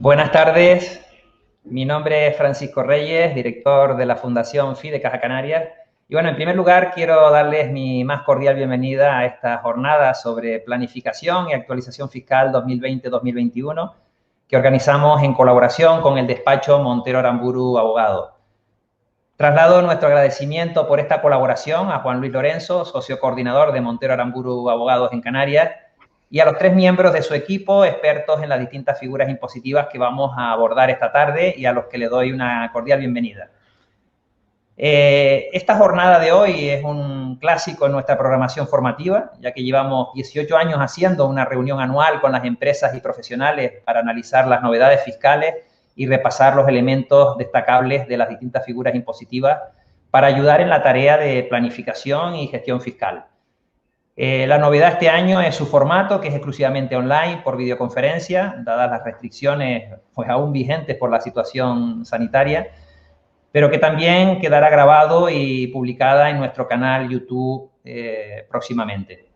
Buenas tardes, mi nombre es Francisco Reyes, director de la Fundación FI de Caja Canarias. Y bueno, en primer lugar quiero darles mi más cordial bienvenida a esta jornada sobre planificación y actualización fiscal 2020-2021 que organizamos en colaboración con el despacho Montero Aramburu Abogados. Traslado nuestro agradecimiento por esta colaboración a Juan Luis Lorenzo, socio coordinador de Montero Aramburu Abogados en Canarias, y a los 3 miembros de su equipo, expertos en las distintas figuras impositivas que vamos a abordar esta tarde y a los que le doy una cordial bienvenida. Esta jornada de hoy es un clásico en nuestra programación formativa, ya que llevamos 18 años haciendo una reunión anual con las empresas y profesionales para analizar las novedades fiscales y repasar los elementos destacables de las distintas figuras impositivas para ayudar en la tarea de planificación y gestión fiscal. La novedad este año es su formato, que es exclusivamente online, por videoconferencia, dadas las restricciones pues, aún vigentes por la situación sanitaria, pero que también quedará grabado y publicada en nuestro canal YouTube próximamente.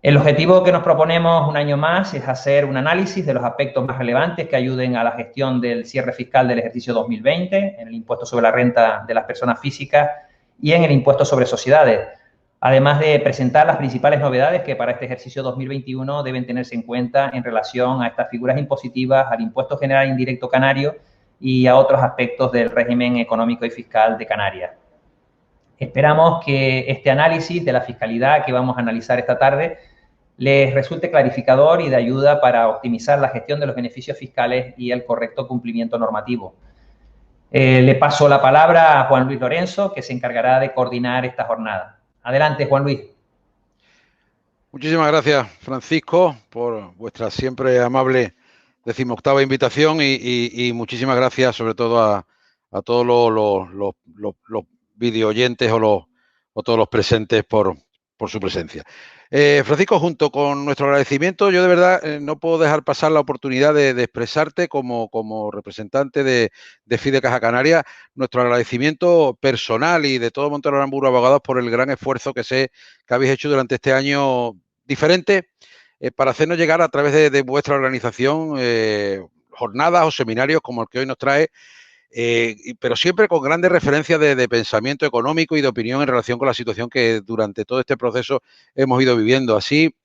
El objetivo que nos proponemos un año más es hacer un análisis de los aspectos más relevantes que ayuden a la gestión del cierre fiscal del ejercicio 2020, en el impuesto sobre la renta de las personas físicas y en el impuesto sobre sociedades, además de presentar las principales novedades que para este ejercicio 2021 deben tenerse en cuenta en relación a estas figuras impositivas, al impuesto general indirecto canario y a otros aspectos del régimen económico y fiscal de Canarias. Esperamos que este análisis de la fiscalidad que vamos a analizar esta tarde les resulte clarificador y de ayuda para optimizar la gestión de los beneficios fiscales y el correcto cumplimiento normativo. Le paso la palabra a Juan Luis Lorenzo, que se encargará de coordinar esta jornada. Adelante, Juan Luis. Muchísimas gracias, Francisco, por vuestra siempre amable 18ª invitación y muchísimas gracias sobre todo a todos los video oyentes o todos los presentes por su presencia. Francisco, junto con nuestro agradecimiento, yo de verdad no puedo dejar pasar la oportunidad de expresarte como representante de FI de Caja Canarias nuestro agradecimiento personal y de todo Montero Aramburu Abogados por el gran esfuerzo que sé que habéis hecho durante este año diferente para hacernos llegar a través de vuestra organización jornadas o seminarios como el que hoy nos trae, pero siempre con grandes referencias de pensamiento económico y de opinión en relación con la situación que durante todo este proceso hemos ido viviendo. Así,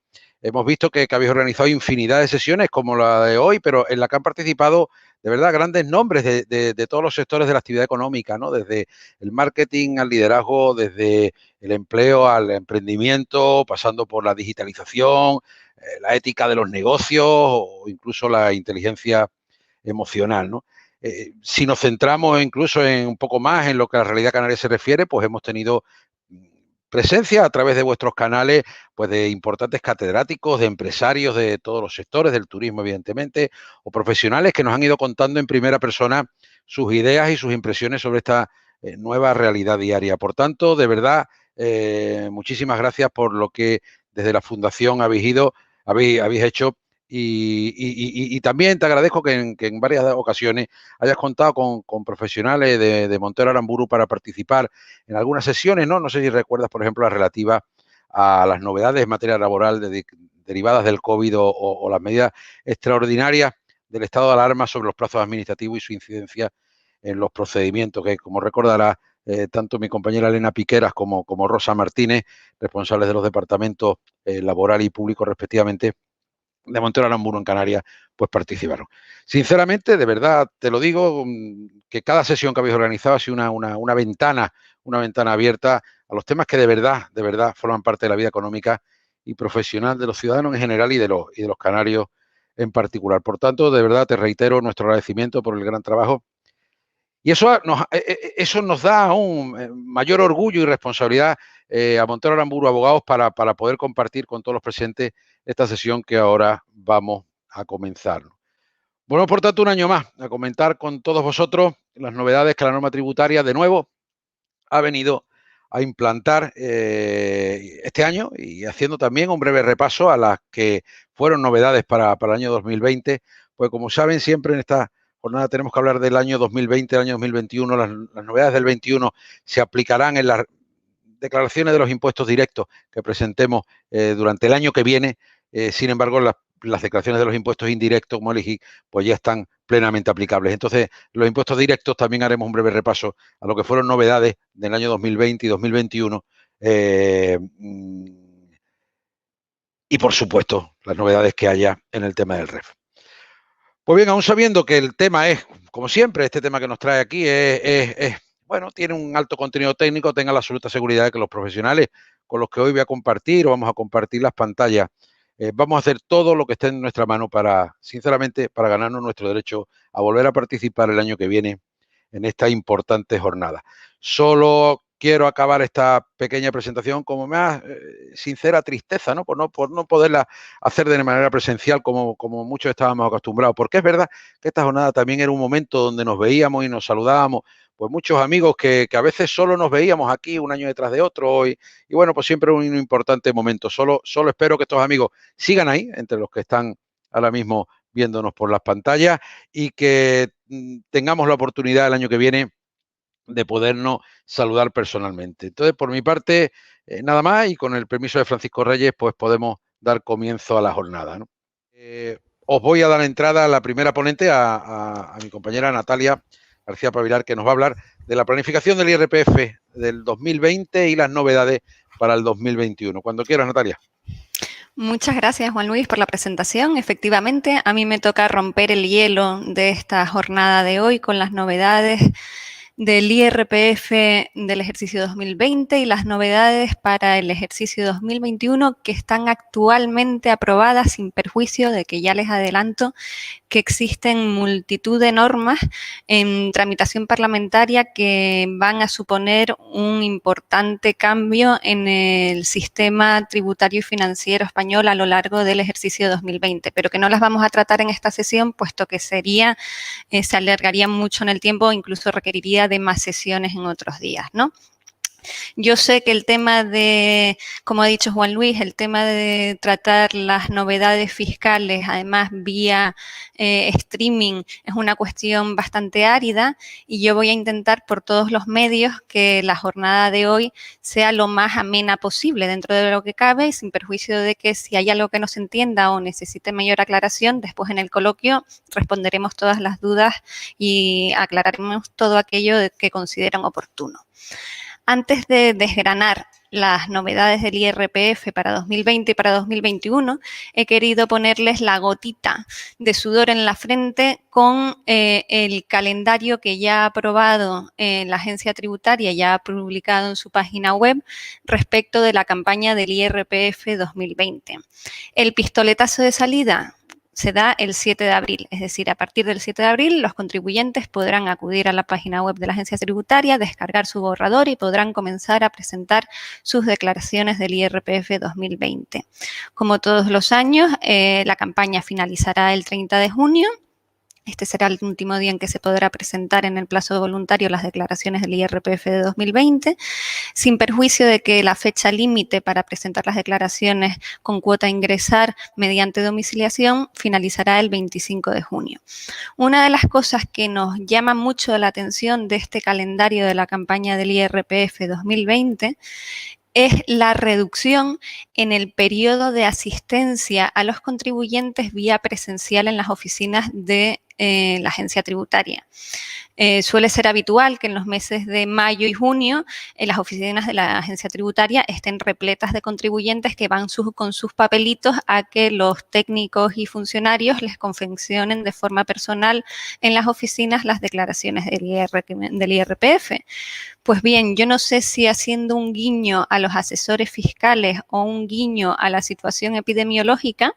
hemos visto que habéis organizado infinidad de sesiones como la de hoy, pero en la que han participado de verdad grandes nombres de todos los sectores de la actividad económica, ¿no? Desde el marketing al liderazgo, desde el empleo al emprendimiento, pasando por la digitalización, la ética de los negocios o incluso la inteligencia emocional, ¿no? Si nos centramos incluso en un poco más en lo que a la realidad canaria se refiere, pues hemos tenido presencia a través de vuestros canales, pues de importantes catedráticos, de empresarios de todos los sectores, del turismo evidentemente, o profesionales que nos han ido contando en primera persona sus ideas y sus impresiones sobre esta nueva realidad diaria. Por tanto, de verdad, muchísimas gracias por lo que desde la Fundación habéis hecho. Y también te agradezco que en varias ocasiones hayas contado con profesionales de Montero Aramburu para participar en algunas sesiones, ¿no? No sé si recuerdas, por ejemplo, la relativa a las novedades en materia laboral derivadas del COVID o las medidas extraordinarias del estado de alarma sobre los plazos administrativos y su incidencia en los procedimientos, que como recordará tanto mi compañera Elena Piqueras como Rosa Martínez, responsables de los departamentos laboral y público respectivamente, de Montero Aramburu en Canarias, pues participaron. Sinceramente, de verdad, te lo digo, que cada sesión que habéis organizado ha sido una ventana abierta a los temas que de verdad forman parte de la vida económica y profesional de los ciudadanos en general y de los canarios en particular. Por tanto, de verdad, te reitero nuestro agradecimiento por el gran trabajo. Y eso nos da un mayor orgullo y responsabilidad a Montero Aramburu Abogados para poder compartir con todos los presentes esta sesión que ahora vamos a comenzar. Bueno, por tanto, un año más a comentar con todos vosotros las novedades que la norma tributaria, de nuevo, ha venido a implantar este año y haciendo también un breve repaso a las que fueron novedades para el año 2020. Pues como saben, siempre en esta jornada tenemos que hablar del año 2020, del año 2021. Las novedades del 21 se aplicarán en las declaraciones de los impuestos directos que presentemos durante el año que viene. Sin embargo, las declaraciones de los impuestos indirectos, como elegí, pues ya están plenamente aplicables. Entonces, los impuestos directos también haremos un breve repaso a lo que fueron novedades del año 2020 y 2021. Y, por supuesto, las novedades que haya en el tema del REF. Pues bien, aún sabiendo que el tema es, como siempre, este tema que nos trae aquí bueno, tiene un alto contenido técnico, tenga la absoluta seguridad de que los profesionales con los que hoy voy a compartir o vamos a compartir las pantallas, vamos a hacer todo lo que esté en nuestra mano para, sinceramente, para ganarnos nuestro derecho a volver a participar el año que viene en esta importante jornada. Solo quiero acabar esta pequeña presentación con una sincera tristeza, ¿no? Por no poderla hacer de manera presencial como muchos estábamos acostumbrados, porque es verdad que esta jornada también era un momento donde nos veíamos y nos saludábamos, pues muchos amigos que a veces solo nos veíamos aquí un año detrás de otro y bueno, pues siempre un importante momento. Solo espero que estos amigos sigan ahí, entre los que están ahora mismo viéndonos por las pantallas y que tengamos la oportunidad el año que viene de podernos saludar personalmente. Entonces, por mi parte, nada más y con el permiso de Francisco Reyes, pues podemos dar comienzo a la jornada, ¿no? Os voy a dar entrada a la primera ponente, a mi compañera Natalia García Pavilar, que nos va a hablar de la planificación del IRPF del 2020 y las novedades para el 2021. Cuando quieras, Natalia. Muchas gracias, Juan Luis, por la presentación. Efectivamente, a mí me toca romper el hielo de esta jornada de hoy con las novedades del IRPF del ejercicio 2020 y las novedades para el ejercicio 2021 que están actualmente aprobadas sin perjuicio de que ya les adelanto que existen multitud de normas en tramitación parlamentaria que van a suponer un importante cambio en el sistema tributario y financiero español a lo largo del ejercicio 2020, pero que no las vamos a tratar en esta sesión, puesto que se alargaría mucho en el tiempo, incluso requeriría de más sesiones en otros días, ¿no? Yo sé que el tema de, como ha dicho Juan Luis, el tema de tratar las novedades fiscales, además vía streaming, es una cuestión bastante árida y yo voy a intentar por todos los medios que la jornada de hoy sea lo más amena posible dentro de lo que cabe y sin perjuicio de que si hay algo que no se entienda o necesite mayor aclaración, después en el coloquio responderemos todas las dudas y aclararemos todo aquello que consideran oportuno. Antes de desgranar las novedades del IRPF para 2020 y para 2021, he querido ponerles la gotita de sudor en la frente con el calendario que ya ha aprobado la agencia tributaria, ya ha publicado en su página web respecto de la campaña del IRPF 2020. El pistoletazo de salida se da el 7 de abril, es decir, a partir del 7 de abril los contribuyentes podrán acudir a la página web de la agencia tributaria, descargar su borrador y podrán comenzar a presentar sus declaraciones del IRPF 2020. Como todos los años, la campaña finalizará el 30 de junio. Este será el último día en que se podrá presentar en el plazo voluntario las declaraciones del IRPF de 2020, sin perjuicio de que la fecha límite para presentar las declaraciones con cuota a ingresar mediante domiciliación finalizará el 25 de junio. Una de las cosas que nos llama mucho la atención de este calendario de la campaña del IRPF 2020 es la reducción en el periodo de asistencia a los contribuyentes vía presencial en las oficinas de la agencia tributaria. Suele ser habitual que en los meses de mayo y junio las oficinas de la agencia tributaria estén repletas de contribuyentes que van con sus papelitos a que los técnicos y funcionarios les confeccionen de forma personal en las oficinas las declaraciones del IRPF. Pues bien, yo no sé si haciendo un guiño a los asesores fiscales o un guiño a la situación epidemiológica,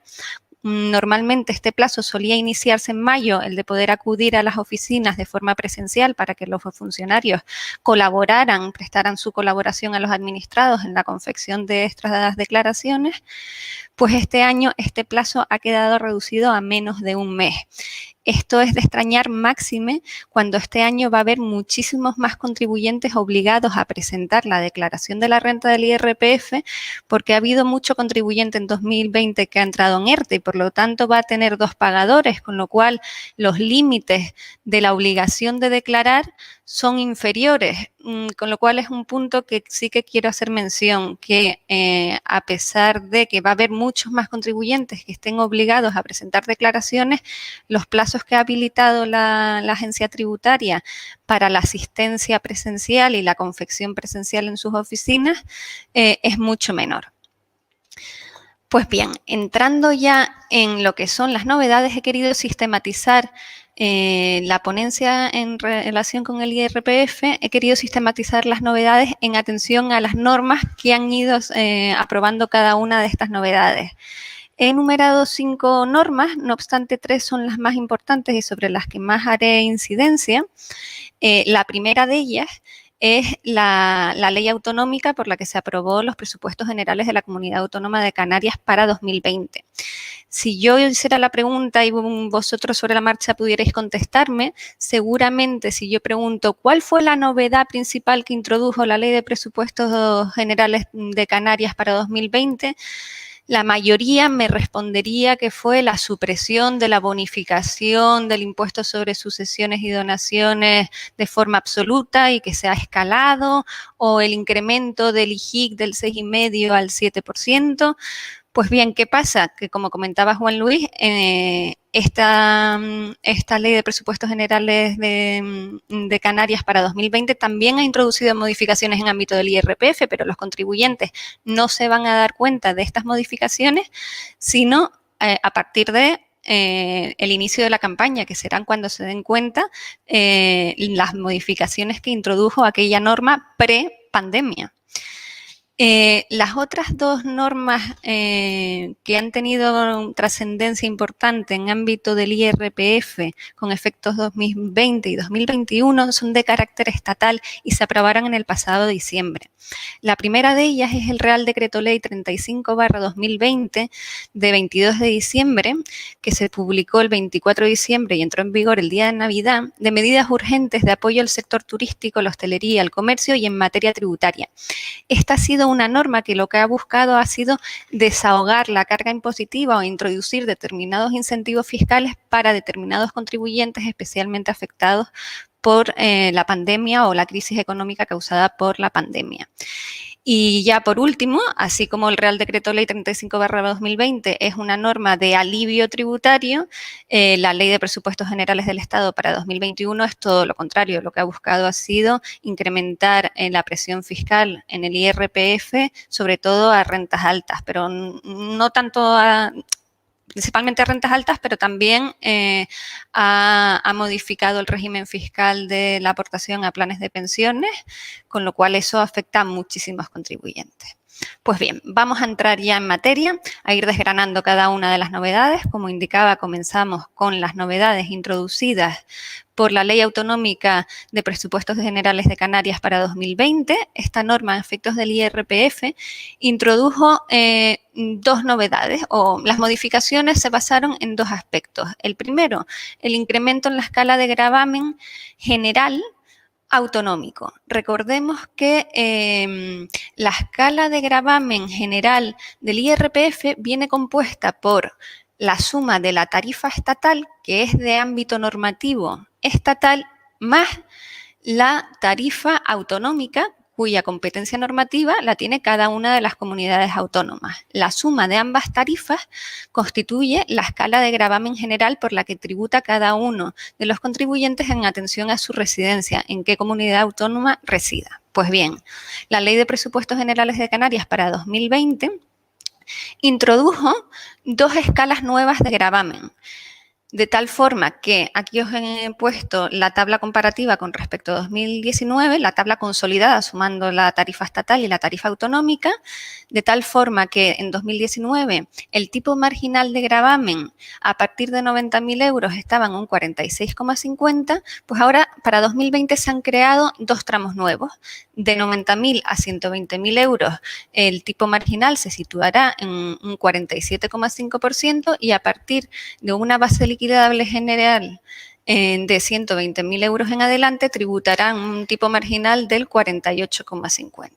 normalmente este plazo solía iniciarse en mayo, el de poder acudir a las oficinas de forma presencial para que los funcionarios colaboraran, prestaran su colaboración a los administrados en la confección de estas declaraciones, pues este año este plazo ha quedado reducido a menos de un mes. Esto es de extrañar máxime cuando este año va a haber muchísimos más contribuyentes obligados a presentar la declaración de la renta del IRPF porque ha habido mucho contribuyente en 2020 que ha entrado en ERTE y por lo tanto va a tener dos pagadores, con lo cual los límites de la obligación de declarar son inferiores, con lo cual es un punto que sí que quiero hacer mención, que a pesar de que va a haber muchos más contribuyentes que estén obligados a presentar declaraciones, los plazos que ha habilitado la agencia tributaria para la asistencia presencial y la confección presencial en sus oficinas es mucho menor. Pues bien, entrando ya en lo que son las novedades, he querido sistematizar la ponencia en relación con el IRPF, he querido sistematizar las novedades en atención a las normas que han ido aprobando cada una de estas novedades. He enumerado 5 normas, no obstante 3 son las más importantes y sobre las que más haré incidencia. La primera de ellas es la ley autonómica por la que se aprobó los presupuestos generales de la Comunidad Autónoma de Canarias para 2020. Si yo hiciera la pregunta y vosotros sobre la marcha pudierais contestarme, seguramente si yo pregunto ¿cuál fue la novedad principal que introdujo la Ley de Presupuestos Generales de Canarias para 2020? La mayoría me respondería que fue la supresión de la bonificación del impuesto sobre sucesiones y donaciones de forma absoluta y que se ha escalado, o el incremento del IJIC del 6,5% al 7%. Pues bien, ¿qué pasa? Que como comentaba Juan Luis, esta ley de presupuestos generales de Canarias para 2020 también ha introducido modificaciones en ámbito del IRPF, pero los contribuyentes no se van a dar cuenta de estas modificaciones, sino a partir de el inicio de la campaña, que serán cuando se den cuenta las modificaciones que introdujo aquella norma pre-pandemia. Las otras 2 normas que han tenido trascendencia importante en ámbito del IRPF con efectos 2020 y 2021 son de carácter estatal y se aprobaron en el pasado diciembre. La primera de ellas es el Real Decreto Ley 35/2020 de 22 de diciembre, que se publicó el 24 de diciembre y entró en vigor el día de Navidad, de medidas urgentes de apoyo al sector turístico, la hostelería, el comercio y en materia tributaria. Esta ha sido una norma que lo que ha buscado ha sido desahogar la carga impositiva o introducir determinados incentivos fiscales para determinados contribuyentes especialmente afectados por la pandemia o la crisis económica causada por la pandemia. Y ya por último, así como el Real Decreto Ley 35/2020 es una norma de alivio tributario, la Ley de Presupuestos Generales del Estado para 2021 es todo lo contrario. Lo que ha buscado ha sido incrementar la presión fiscal en el IRPF, sobre todo a rentas altas, pero no tanto principalmente a rentas altas, pero también ha modificado el régimen fiscal de la aportación a planes de pensiones, con lo cual eso afecta a muchísimos contribuyentes. Pues bien, vamos a entrar ya en materia, a ir desgranando cada una de las novedades. Como indicaba, comenzamos con las novedades introducidas por la Ley Autonómica de Presupuestos Generales de Canarias para 2020. Esta norma, a efectos del IRPF, introdujo 2 novedades, o las modificaciones se basaron en 2 aspectos. El primero, el incremento en la escala de gravamen general autonómico. Recordemos que la escala de gravamen general del IRPF viene compuesta por la suma de la tarifa estatal, que es de ámbito normativo estatal, más la tarifa autonómica, cuya competencia normativa la tiene cada una de las comunidades autónomas. La suma de ambas tarifas constituye la escala de gravamen general por la que tributa cada uno de los contribuyentes en atención a su residencia, en qué comunidad autónoma resida. Pues bien, la Ley de Presupuestos Generales de Canarias para 2020 introdujo 2 escalas nuevas de gravamen, de tal forma que aquí os he puesto la tabla comparativa con respecto a 2019, la tabla consolidada sumando la tarifa estatal y la tarifa autonómica, de tal forma que en 2019 el tipo marginal de gravamen a partir de 90.000 euros estaba en un 46,50, pues ahora para 2020 se han creado 2 tramos nuevos. De 90.000 a 120.000 euros el tipo marginal se situará en un 47,5% y a partir de una base liquidable general de 120.000 euros en adelante tributarán un tipo marginal del 48,50.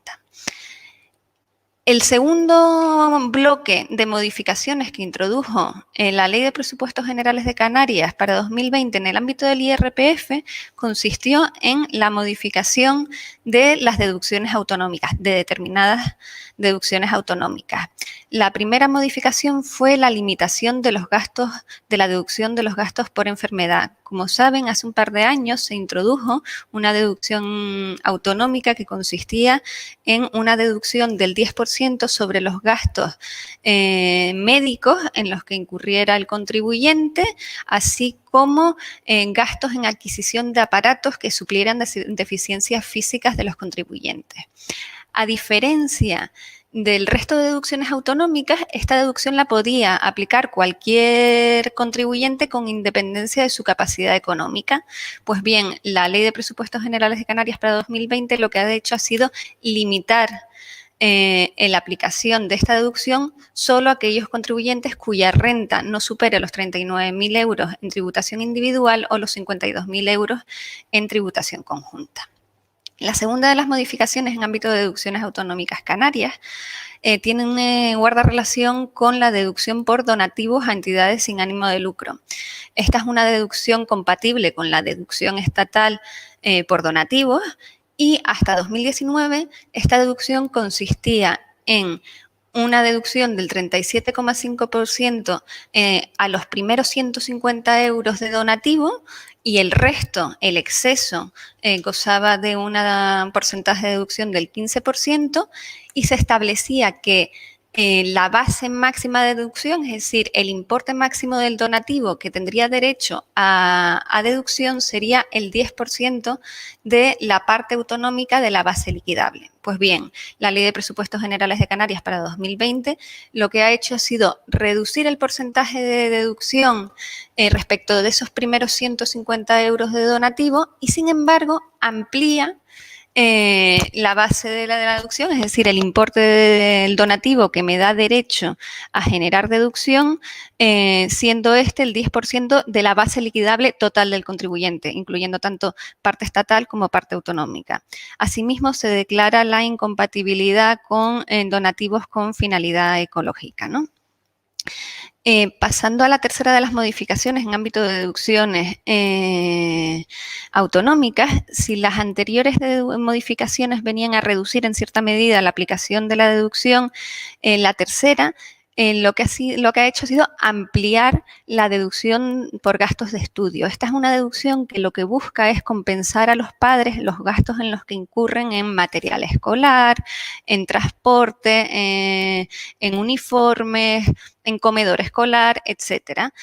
El segundo bloque de modificaciones que introdujo la Ley de Presupuestos Generales de Canarias para 2020 en el ámbito del IRPF consistió en la modificación de las deducciones autonómicas, de determinadas deducciones autonómicas. La primera modificación fue la limitación de los gastos, de la deducción de los gastos por enfermedad. Como saben, hace un par de años se introdujo una deducción autonómica que consistía en una deducción del 10% sobre los gastos médicos en los que incurriera el contribuyente, así como gastos en adquisición de aparatos que suplieran deficiencias físicas de los contribuyentes. A diferencia del resto de deducciones autonómicas, esta deducción la podía aplicar cualquier contribuyente con independencia de su capacidad económica. Pues bien, la Ley de Presupuestos Generales de Canarias para 2020 lo que ha hecho ha sido limitar en la aplicación de esta deducción solo a aquellos contribuyentes cuya renta no supere los 39.000 euros en tributación individual o los 52.000 euros en tributación conjunta. La segunda de las modificaciones en ámbito de deducciones autonómicas canarias guarda relación con la deducción por donativos a entidades sin ánimo de lucro. Esta es una deducción compatible con la deducción estatal por donativos y hasta 2019 esta deducción consistía en una deducción del 37,5% a los primeros 150 euros de donativo y el resto, el exceso, gozaba de un porcentaje de deducción del 15% y se establecía que la base máxima de deducción, es decir, el importe máximo del donativo que tendría derecho a deducción sería el 10% de la parte autonómica de la base liquidable. Pues bien, la Ley de Presupuestos Generales de Canarias para 2020 lo que ha hecho ha sido reducir el porcentaje de deducción respecto de esos primeros 150 euros de donativo y, sin embargo, amplía la base de la deducción, es decir, el importe del donativo que me da derecho a generar deducción, siendo este el 10% de la base liquidable total del contribuyente, incluyendo tanto parte estatal como parte autonómica. Asimismo, se declara la incompatibilidad con donativos con finalidad ecológica, ¿no? Pasando a la tercera de las modificaciones en ámbito de deducciones autonómicas, si las anteriores modificaciones venían a reducir en cierta medida la aplicación de la deducción, la tercera lo que ha hecho ha sido ampliar la deducción por gastos de estudio. Esta es una deducción que lo que busca es compensar a los padres los gastos en los que incurren en material escolar, en transporte, en uniformes, en comedor escolar, etcétera,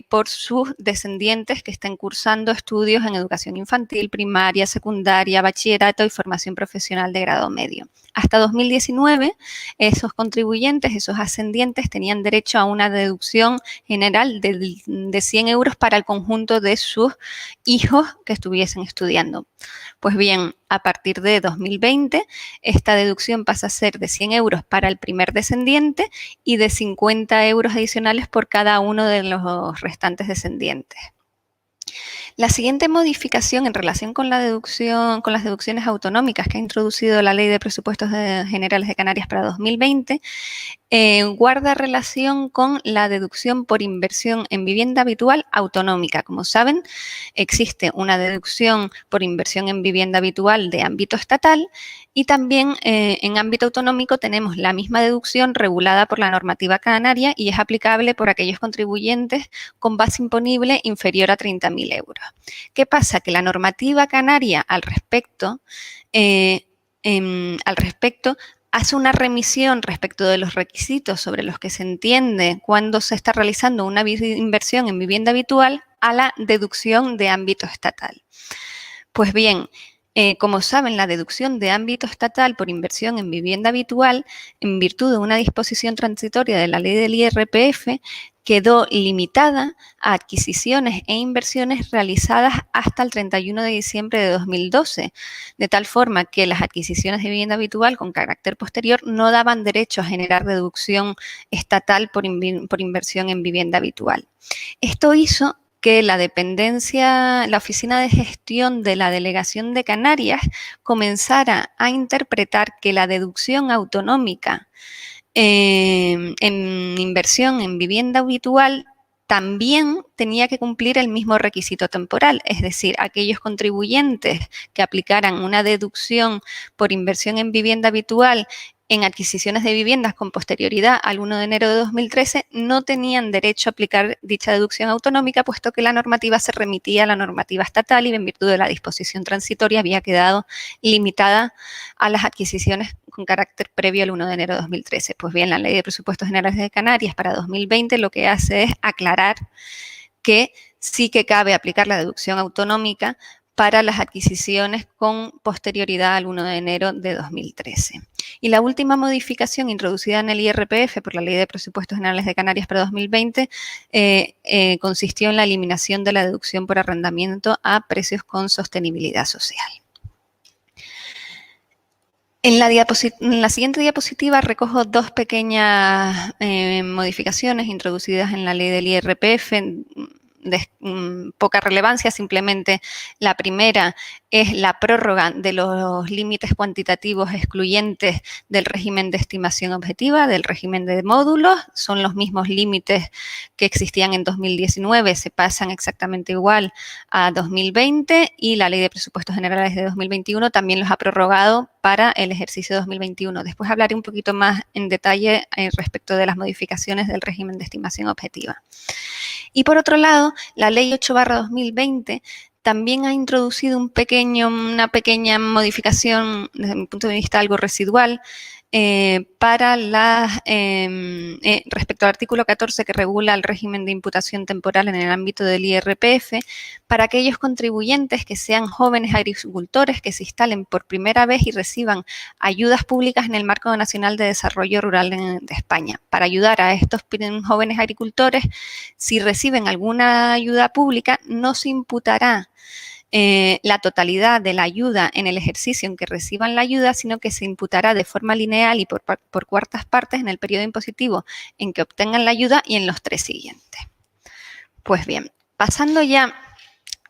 por sus descendientes que estén cursando estudios en educación infantil, primaria, secundaria, bachillerato y formación profesional de grado medio. Hasta 2019, esos contribuyentes, esos ascendientes, tenían derecho a una deducción general de 100 euros para el conjunto de sus hijos que estuviesen estudiando. Pues bien, a partir de 2020, esta deducción pasa a ser de 100 euros para el primer descendiente y de 50 euros adicionales por cada uno de los restantes descendientes. La siguiente modificación en relación con la deducción, con las deducciones autonómicas que ha introducido la Ley de Presupuestos Generales de Canarias para 2020 guarda relación con la deducción por inversión en vivienda habitual autonómica. Como saben, existe una deducción por inversión en vivienda habitual de ámbito estatal y también en ámbito autonómico tenemos la misma deducción regulada por la normativa canaria y es aplicable por aquellos contribuyentes con base imponible inferior a 30.000 euros. ¿Qué pasa? Que la normativa canaria al respecto hace una remisión respecto de los requisitos sobre los que se entiende cuando se está realizando una inversión en vivienda habitual a la deducción de ámbito estatal. Pues bien, como saben, la deducción de ámbito estatal por inversión en vivienda habitual, en virtud de una disposición transitoria de la ley del IRPF, quedó limitada a adquisiciones e inversiones realizadas hasta el 31 de diciembre de 2012, de tal forma que las adquisiciones de vivienda habitual con carácter posterior no daban derecho a generar deducción estatal por inversión en vivienda habitual. Esto hizo que la Oficina de Gestión de la Delegación de Canarias comenzara a interpretar que la deducción autonómica en inversión en vivienda habitual también tenía que cumplir el mismo requisito temporal, es decir, aquellos contribuyentes que aplicaran una deducción por inversión en vivienda habitual en adquisiciones de viviendas con posterioridad al 1 de enero de 2013 no tenían derecho a aplicar dicha deducción autonómica, puesto que la normativa se remitía a la normativa estatal y en virtud de la disposición transitoria había quedado limitada a las adquisiciones con carácter previo al 1 de enero de 2013. Pues bien, la Ley de Presupuestos Generales de Canarias para 2020 lo que hace es aclarar que sí que cabe aplicar la deducción autonómica para las adquisiciones con posterioridad al 1 de enero de 2013. Y la última modificación introducida en el IRPF por la Ley de Presupuestos Generales de Canarias para 2020 consistió en la eliminación de la deducción por arrendamiento a precios con sostenibilidad social. En la siguiente diapositiva recojo dos pequeñas modificaciones introducidas en la ley del IRPF de poca relevancia. Simplemente la primera es la prórroga de los límites cuantitativos excluyentes del régimen de estimación objetiva, del régimen de módulos. Son los mismos límites que existían en 2019, se pasan exactamente igual a 2020 y la Ley de Presupuestos Generales de 2021 también los ha prorrogado para el ejercicio 2021. Después hablaré un poquito más en detalle respecto de las modificaciones del régimen de estimación objetiva. Y por otro lado, la Ley 8/2020 también ha introducido una pequeña modificación, desde mi punto de vista algo residual, para respecto al artículo 14 que regula el régimen de imputación temporal en el ámbito del IRPF, para aquellos contribuyentes que sean jóvenes agricultores que se instalen por primera vez y reciban ayudas públicas en el Marco Nacional de Desarrollo Rural de España. Para ayudar a estos jóvenes agricultores, si reciben alguna ayuda pública, no se imputará la totalidad de la ayuda en el ejercicio en que reciban la ayuda, sino que se imputará de forma lineal y por cuartas partes en el periodo impositivo en que obtengan la ayuda y en los 3 siguientes. Pues bien, pasando ya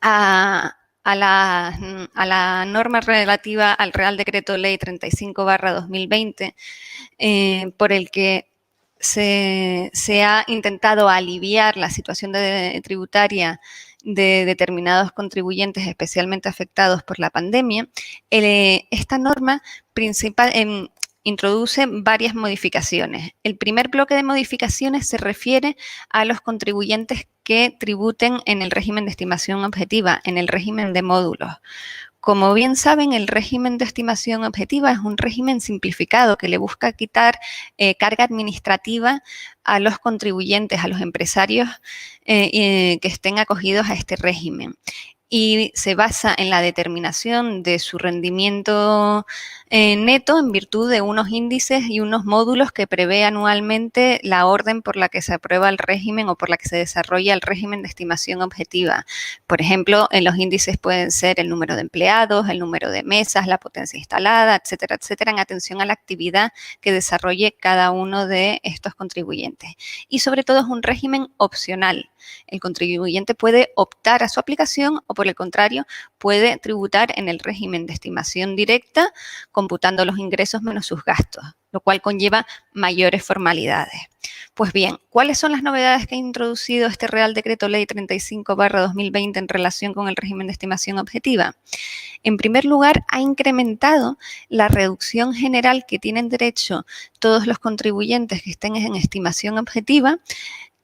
a la norma relativa al Real Decreto Ley 35/2020, por el que se ha intentado aliviar la situación tributaria de determinados contribuyentes especialmente afectados por la pandemia. Esta norma introduce varias modificaciones. El primer bloque de modificaciones se refiere a los contribuyentes que tributen en el régimen de estimación objetiva, en el régimen de módulos. Como bien saben, el régimen de estimación objetiva es un régimen simplificado que le busca quitar carga administrativa a los contribuyentes, a los empresarios que estén acogidos a este régimen. Y se basa en la determinación de su rendimiento neto en virtud de unos índices y unos módulos que prevé anualmente la orden por la que se aprueba el régimen o por la que se desarrolla el régimen de estimación objetiva. Por ejemplo, en los índices pueden ser el número de empleados, el número de mesas, la potencia instalada, etcétera, etcétera, en atención a la actividad que desarrolle cada uno de estos contribuyentes. Y sobre todo es un régimen opcional. El contribuyente puede optar a su aplicación o, por el contrario, puede tributar en el régimen de estimación directa, computando los ingresos menos sus gastos, lo cual conlleva mayores formalidades. Pues bien, ¿cuáles son las novedades que ha introducido este Real Decreto Ley 35/2020 en relación con el régimen de estimación objetiva? En primer lugar, ha incrementado la reducción general que tienen derecho todos los contribuyentes que estén en estimación objetiva,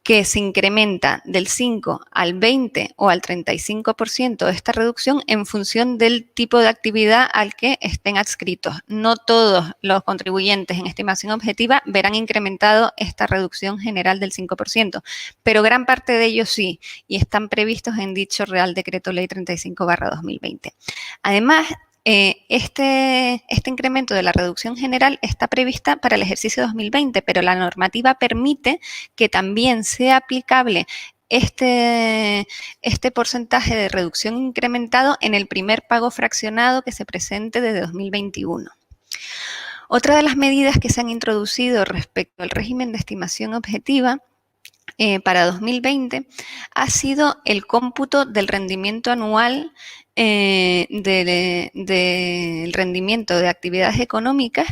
que se incrementa del 5 al 20 o al 35% de esta reducción en función del tipo de actividad al que estén adscritos. No todos los contribuyentes en estimación objetiva verán incrementado esta reducción general del 5%, pero gran parte de ellos sí, y están previstos en dicho Real Decreto Ley 35/2020. Además, este incremento de la reducción general está prevista para el ejercicio 2020, pero la normativa permite que también sea aplicable este porcentaje de reducción incrementado en el primer pago fraccionado que se presente desde 2021. Otra de las medidas que se han introducido respecto al régimen de estimación objetiva para 2020 ha sido el cómputo del rendimiento anual del rendimiento de actividades económicas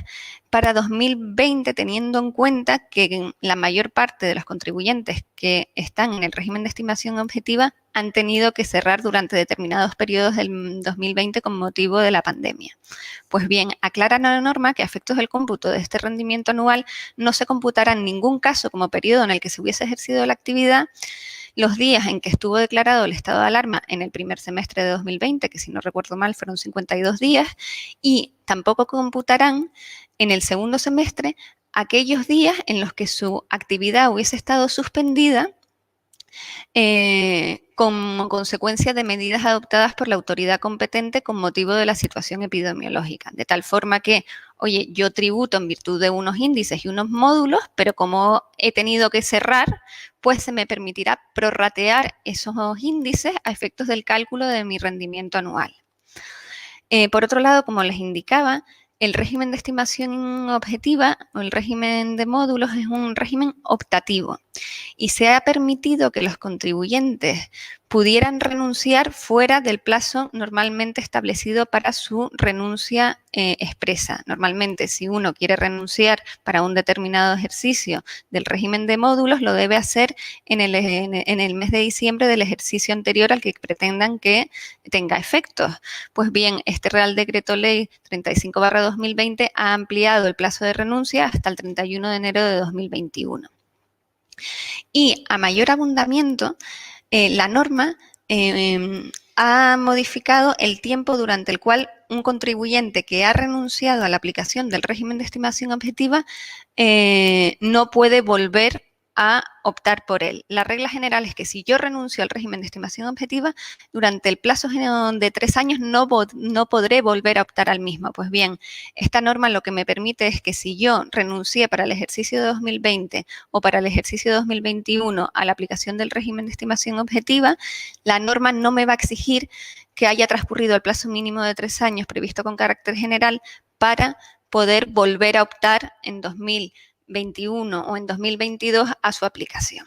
para 2020, teniendo en cuenta que la mayor parte de los contribuyentes que están en el régimen de estimación objetiva han tenido que cerrar durante determinados periodos del 2020 con motivo de la pandemia. Pues bien, aclara la norma que a efectos del cómputo de este rendimiento anual no se computará en ningún caso como periodo en el que se hubiese ejercido la actividad los días en que estuvo declarado el estado de alarma en el primer semestre de 2020, que si no recuerdo mal fueron 52 días, y tampoco computarán en el segundo semestre aquellos días en los que su actividad hubiese estado suspendida como consecuencia de medidas adoptadas por la autoridad competente con motivo de la situación epidemiológica. De tal forma que, oye, yo tributo en virtud de unos índices y unos módulos, pero como he tenido que cerrar, pues se me permitirá prorratear esos índices a efectos del cálculo de mi rendimiento anual. Por otro lado, como les indicaba, el régimen de estimación objetiva o el régimen de módulos es un régimen optativo y se ha permitido que los contribuyentes pudieran renunciar fuera del plazo normalmente establecido para su renuncia expresa. Normalmente, si uno quiere renunciar para un determinado ejercicio del régimen de módulos, lo debe hacer en el mes de diciembre del ejercicio anterior al que pretendan que tenga efectos. Pues bien, este Real Decreto Ley 35/2020 ha ampliado el plazo de renuncia hasta el 31 de enero de 2021. Y a mayor abundamiento, la norma ha modificado el tiempo durante el cual un contribuyente que ha renunciado a la aplicación del régimen de estimación objetiva no puede volver a optar por él. La regla general es que si yo renuncio al régimen de estimación objetiva, durante el plazo de 3 años no podré volver a optar al mismo. Pues bien, esta norma lo que me permite es que si yo renuncié para el ejercicio de 2020 o para el ejercicio de 2021 a la aplicación del régimen de estimación objetiva, la norma no me va a exigir que haya transcurrido el plazo mínimo de 3 años previsto con carácter general para poder volver a optar en 2021 o en 2022 a su aplicación.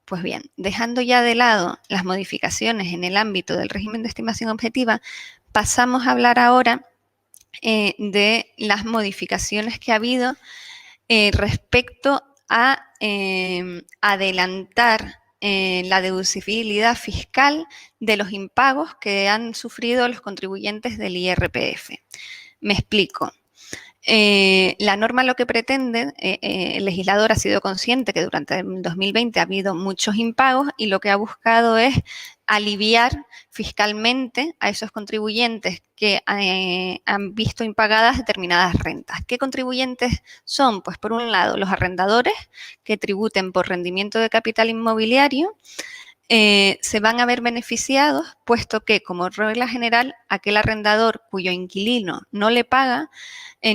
Pues bien, dejando ya de lado las modificaciones en el ámbito del régimen de estimación objetiva, pasamos a hablar ahora de las modificaciones que ha habido respecto a adelantar la deducibilidad fiscal de los impagos que han sufrido los contribuyentes del IRPF. Me explico. La norma lo que pretende, el legislador ha sido consciente que durante el 2020 ha habido muchos impagos y lo que ha buscado es aliviar fiscalmente a esos contribuyentes que han visto impagadas determinadas rentas. ¿Qué contribuyentes son? Pues por un lado los arrendadores que tributen por rendimiento de capital inmobiliario, se van a ver beneficiados, puesto que, como regla general, aquel arrendador cuyo inquilino no le paga,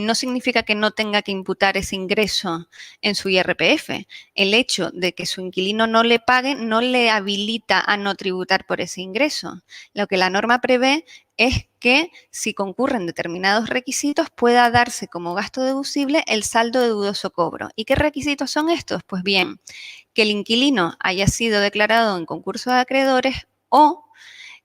no significa que no tenga que imputar ese ingreso en su IRPF. El hecho de que su inquilino no le pague no le habilita a no tributar por ese ingreso. Lo que la norma prevé es que, si concurren determinados requisitos, pueda darse como gasto deducible el saldo de dudoso cobro. ¿Y qué requisitos son estos? Pues bien, que el inquilino haya sido declarado en concurso de acreedores o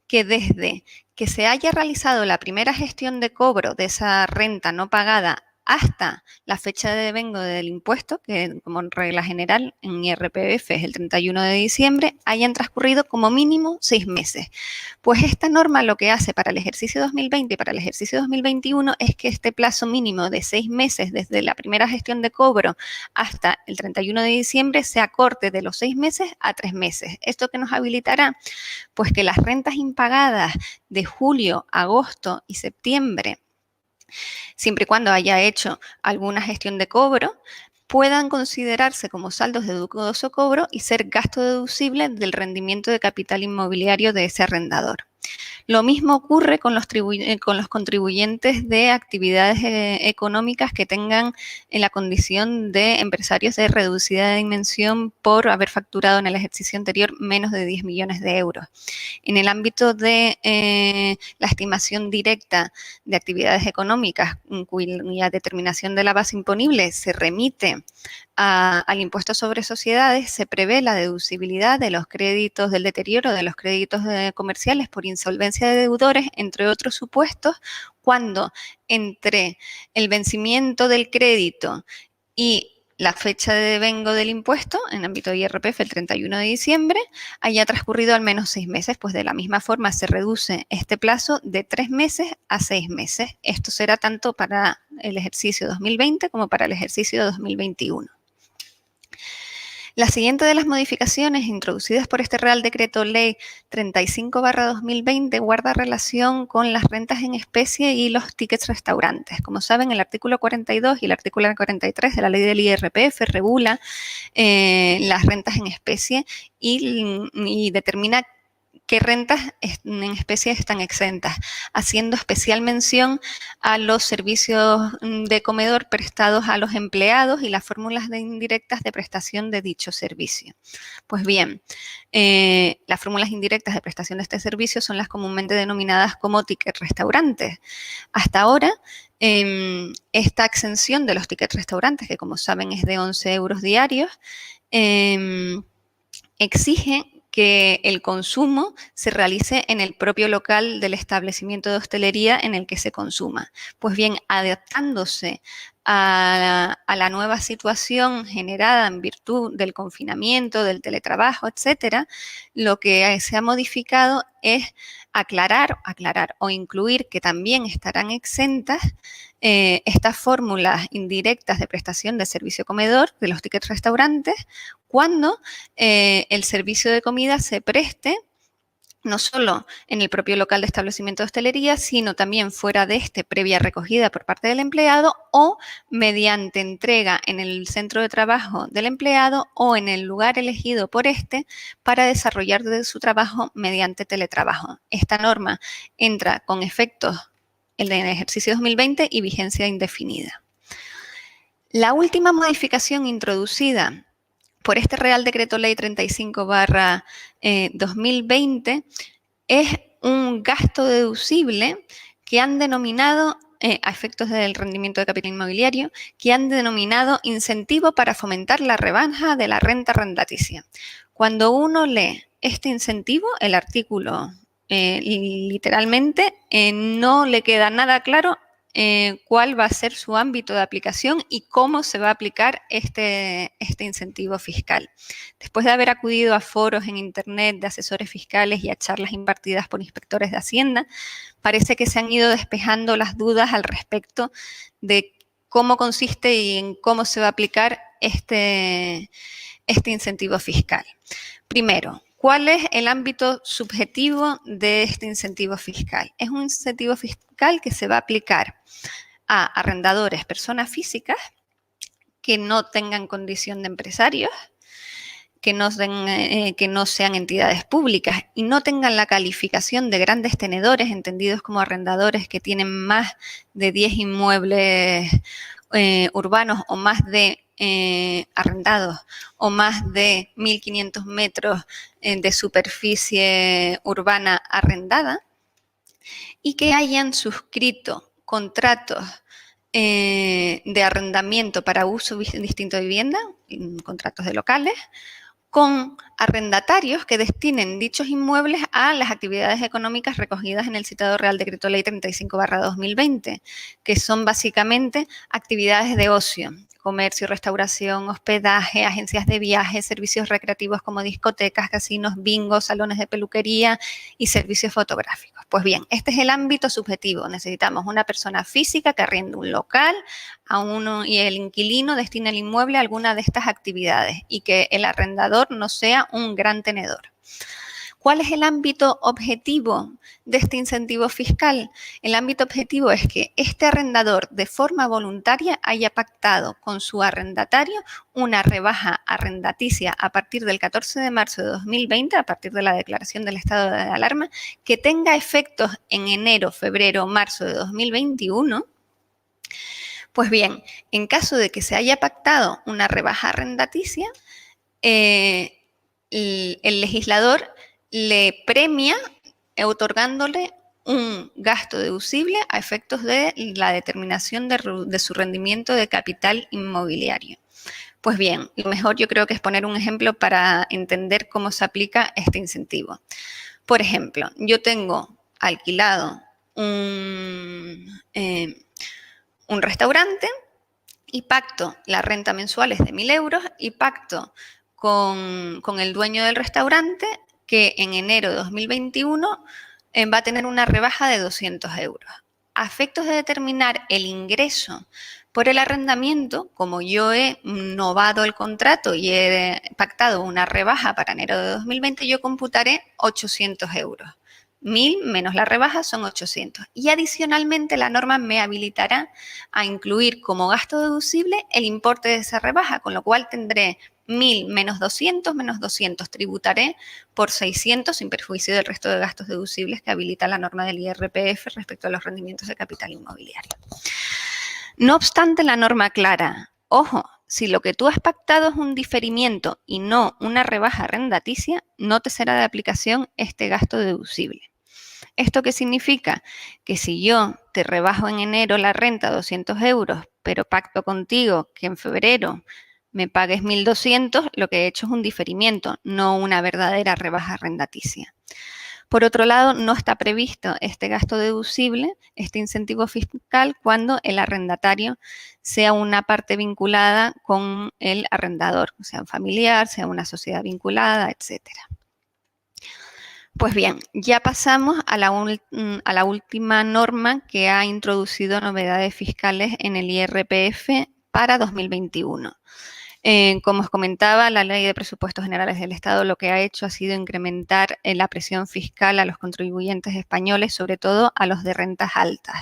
que desde que se haya realizado la primera gestión de cobro de esa renta no pagada hasta la fecha de devengo del impuesto, que como regla general en IRPF es el 31 de diciembre, hayan transcurrido como mínimo 6 meses. Pues esta norma lo que hace para el ejercicio 2020 y para el ejercicio 2021 es que este plazo mínimo de 6 meses desde la primera gestión de cobro hasta el 31 de diciembre se acorte de los 6 meses a 3 meses. ¿Esto qué nos habilitará? Pues que las rentas impagadas de julio, agosto y septiembre, siempre y cuando haya hecho alguna gestión de cobro, puedan considerarse como saldos de dudoso cobro y ser gasto deducible del rendimiento de capital inmobiliario de ese arrendador. Lo mismo ocurre con los contribuyentes de actividades económicas que tengan en la condición de empresarios de reducida dimensión por haber facturado en el ejercicio anterior menos de 10 millones de euros. En el ámbito de la estimación directa de actividades económicas cuya determinación de la base imponible se remite al impuesto sobre sociedades, se prevé la deducibilidad de los créditos del deterioro de los créditos comerciales por insolvencia de deudores, entre otros supuestos, cuando entre el vencimiento del crédito y la fecha de devengo del impuesto, en ámbito de IRPF el 31 de diciembre, haya transcurrido al menos 6 meses, pues de la misma forma se reduce este plazo de 3 meses a 6 meses. Esto será tanto para el ejercicio 2020 como para el ejercicio 2021. La siguiente de las modificaciones introducidas por este Real Decreto Ley 35/2020 guarda relación con las rentas en especie y los tickets restaurantes. Como saben, el artículo 42 y el artículo 43 de la ley del IRPF regula las rentas en especie y determina qué rentas en especie están exentas, haciendo especial mención a los servicios de comedor prestados a los empleados y las fórmulas indirectas de prestación de dicho servicio. Pues bien, las fórmulas indirectas de prestación de este servicio son las comúnmente denominadas como ticket restaurantes. Hasta ahora, esta exención de los tickets restaurantes, que como saben es de 11 euros diarios, exige que el consumo se realice en el propio local del establecimiento de hostelería en el que se consuma. Pues bien, adaptándose a la nueva situación generada en virtud del confinamiento, del teletrabajo, etcétera, lo que se ha modificado es aclarar o incluir que también estarán exentas estas fórmulas indirectas de prestación de servicio comedor de los tickets restaurantes cuando el servicio de comida se preste no solo en el propio local de establecimiento de hostelería, sino también fuera de este, previa recogida por parte del empleado o mediante entrega en el centro de trabajo del empleado o en el lugar elegido por este para desarrollar su trabajo mediante teletrabajo. Esta norma entra con efectos en el ejercicio 2020 y vigencia indefinida. La última modificación introducida por este Real Decreto Ley 35/2020 es un gasto deducible que han denominado, a efectos del rendimiento de capital inmobiliario, que han denominado incentivo para fomentar la rebaja de la renta arrendaticia. Cuando uno lee este incentivo, el artículo literalmente no le queda nada claro cuál va a ser su ámbito de aplicación y cómo se va a aplicar este incentivo fiscal. Después de haber acudido a foros en Internet de asesores fiscales y a charlas impartidas por inspectores de Hacienda, parece que se han ido despejando las dudas al respecto de cómo consiste y en cómo se va a aplicar este incentivo fiscal. Primero, ¿cuál es el ámbito subjetivo de este incentivo fiscal? Es un incentivo fiscal que se va a aplicar a arrendadores, personas físicas que no tengan condición de empresarios, que no sean entidades públicas y no tengan la calificación de grandes tenedores, entendidos como arrendadores que tienen más de 10 inmuebles urbanos o más de arrendados o más de 1.500 metros de superficie urbana arrendada y que hayan suscrito contratos de arrendamiento para uso distinto de vivienda, contratos de locales, con arrendatarios que destinen dichos inmuebles a las actividades económicas recogidas en el citado Real Decreto Ley 35/2020, que son básicamente actividades de ocio, comercio, restauración, hospedaje, agencias de viajes, servicios recreativos como discotecas, casinos, bingos, salones de peluquería y servicios fotográficos. Pues bien, este es el ámbito subjetivo. Necesitamos una persona física que arriende un local y el inquilino destina el inmueble a alguna de estas actividades y que el arrendador no sea un gran tenedor. ¿Cuál es el ámbito objetivo de este incentivo fiscal? El ámbito objetivo es que este arrendador de forma voluntaria haya pactado con su arrendatario una rebaja arrendaticia a partir del 14 de marzo de 2020, a partir de la declaración del estado de alarma, que tenga efectos en enero, febrero, marzo de 2021. Pues bien, en caso de que se haya pactado una rebaja arrendaticia, el legislador le premia otorgándole un gasto deducible a efectos de la determinación de su rendimiento de capital inmobiliario. Pues bien, lo mejor yo creo que es poner un ejemplo para entender cómo se aplica este incentivo. Por ejemplo, yo tengo alquilado un restaurante y pacto la renta mensual es de 1.000 euros y pacto con el dueño del restaurante que en enero de 2021 va a tener una rebaja de 200 euros. A efectos de determinar el ingreso por el arrendamiento, como yo he novado el contrato y he pactado una rebaja para enero de 2020, yo computaré 800 euros. 1.000 menos la rebaja son 800. Y adicionalmente la norma me habilitará a incluir como gasto deducible el importe de esa rebaja, con lo cual tendré 1.000 menos 200, tributaré por 600 sin perjuicio del resto de gastos deducibles que habilita la norma del IRPF respecto a los rendimientos de capital inmobiliario. No obstante, la norma aclara, ojo, si lo que tú has pactado es un diferimiento y no una rebaja arrendaticia, no te será de aplicación este gasto deducible. ¿Esto qué significa? Que si yo te rebajo en enero la renta a 200 euros, pero pacto contigo que en febrero me pagues 1.200, lo que he hecho es un diferimiento, no una verdadera rebaja arrendaticia. Por otro lado, no está previsto este gasto deducible, este incentivo fiscal, cuando el arrendatario sea una parte vinculada con el arrendador, sea un familiar, sea una sociedad vinculada, etcétera. Pues bien, ya pasamos a la última norma que ha introducido novedades fiscales en el IRPF para 2021. Como os comentaba, la Ley de Presupuestos Generales del Estado lo que ha hecho ha sido incrementar la presión fiscal a los contribuyentes españoles, sobre todo a los de rentas altas.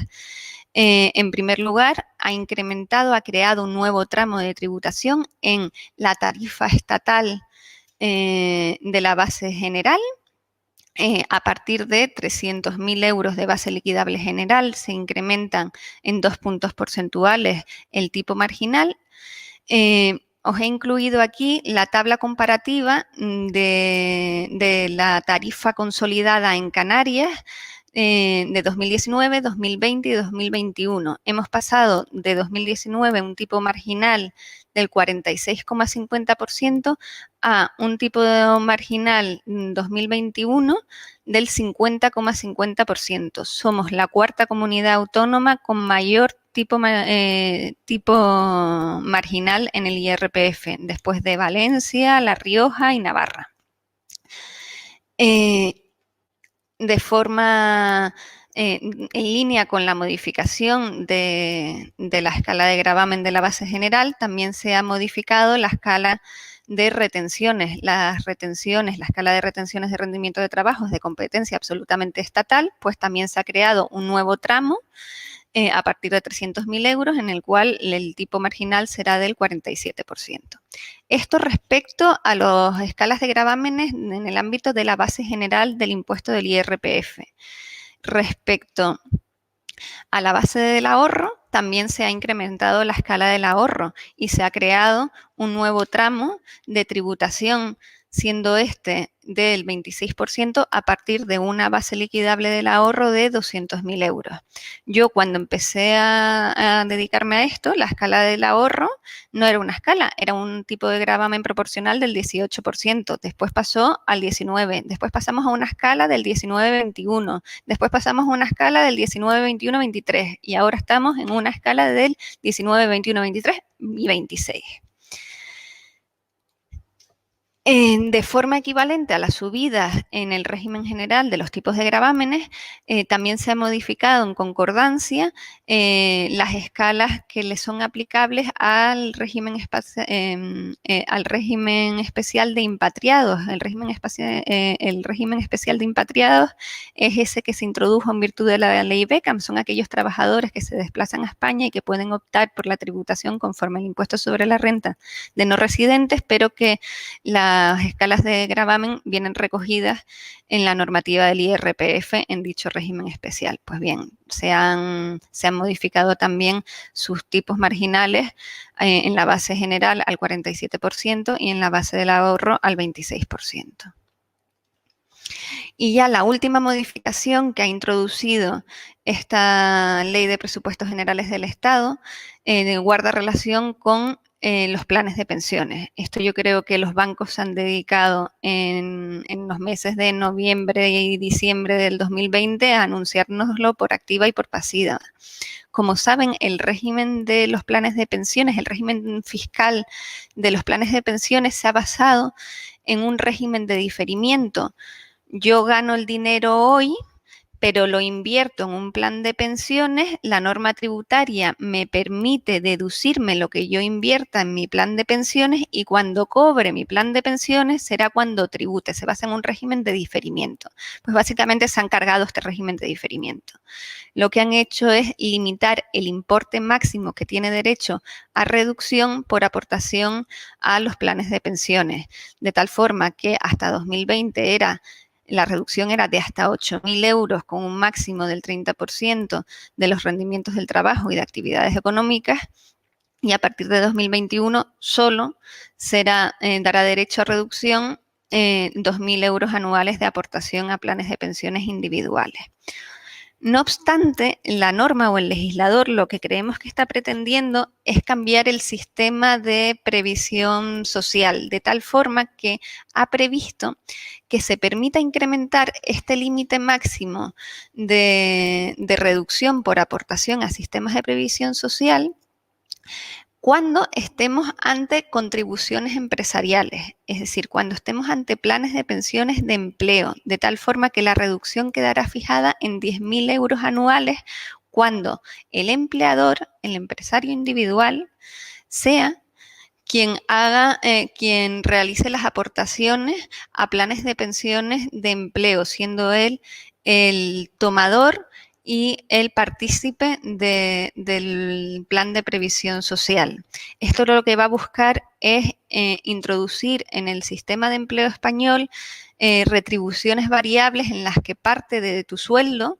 En primer lugar, ha creado un nuevo tramo de tributación en la tarifa estatal de la base general. A partir de 300.000 euros de base liquidable general se incrementan en 2 puntos porcentuales el tipo marginal. Os he incluido aquí la tabla comparativa de la tarifa consolidada en Canarias de 2019, 2020 y 2021. Hemos pasado de 2019 un tipo marginal del 46,50% a un tipo marginal 2021 del 50,50%. Somos la cuarta comunidad autónoma con mayor tipo marginal en el IRPF, después de Valencia, La Rioja y Navarra. De forma en línea con la modificación de la escala de gravamen de la base general, también se ha modificado la escala de retenciones. La escala de retenciones de rendimiento de trabajo es de competencia absolutamente estatal, pues también se ha creado un nuevo tramo a partir de 300.000 euros, en el cual el tipo marginal será del 47%. Esto respecto a las escalas de gravámenes en el ámbito de la base general del impuesto del IRPF. Respecto a la base del ahorro, también se ha incrementado la escala del ahorro y se ha creado un nuevo tramo de tributación, siendo este del 26% a partir de una base liquidable del ahorro de 200.000 euros. Yo cuando empecé a dedicarme a esto, la escala del ahorro no era una escala, era un tipo de gravamen proporcional del 18%, después pasó al 19%, después pasamos a una escala del 19-21%, después pasamos a una escala del 19-21-23% y ahora estamos en una escala del 19-21-23 y 26%. De forma equivalente a las subidas en el régimen general de los tipos de gravámenes, también se ha modificado en concordancia las escalas que le son aplicables al régimen especial de impatriados. El régimen especial de impatriados es ese que se introdujo en virtud de la ley Beckham. Son aquellos trabajadores que se desplazan a España y que pueden optar por la tributación conforme al impuesto sobre la renta de no residentes, pero que las escalas de gravamen vienen recogidas en la normativa del IRPF en dicho régimen especial. Pues bien, se han modificado también sus tipos marginales en la base general al 47% y en la base del ahorro al 26%. Y ya la última modificación que ha introducido esta Ley de Presupuestos Generales del Estado guarda relación con los planes de pensiones. Esto yo creo que los bancos se han dedicado en los meses de noviembre y diciembre del 2020 a anunciárnoslo por activa y por pasiva. Como saben, el régimen de los planes de pensiones, el régimen fiscal de los planes de pensiones se ha basado en un régimen de diferimiento. Yo gano el dinero hoy, pero lo invierto en un plan de pensiones, la norma tributaria me permite deducirme lo que yo invierta en mi plan de pensiones y cuando cobre mi plan de pensiones será cuando tribute. Se basa en un régimen de diferimiento. Pues básicamente se han cargado este régimen de diferimiento. Lo que han hecho es limitar el importe máximo que tiene derecho a reducción por aportación a los planes de pensiones, de tal forma que hasta 2020 la reducción era de hasta 8.000 euros con un máximo del 30% de los rendimientos del trabajo y de actividades económicas y a partir de 2021 solo dará derecho a reducción 2.000 euros anuales de aportación a planes de pensiones individuales. No obstante, la norma o el legislador lo que creemos que está pretendiendo es cambiar el sistema de previsión social, de tal forma que ha previsto que se permita incrementar este límite máximo de reducción por aportación a sistemas de previsión social cuando estemos ante contribuciones empresariales, es decir, cuando estemos ante planes de pensiones de empleo, de tal forma que la reducción quedará fijada en 10.000 euros anuales cuando el empleador, el empresario individual, sea quien realice las aportaciones a planes de pensiones de empleo, siendo él el tomador y el partícipe del plan de previsión social. Esto lo que va a buscar es introducir en el sistema de empleo español retribuciones variables en las que parte de tu sueldo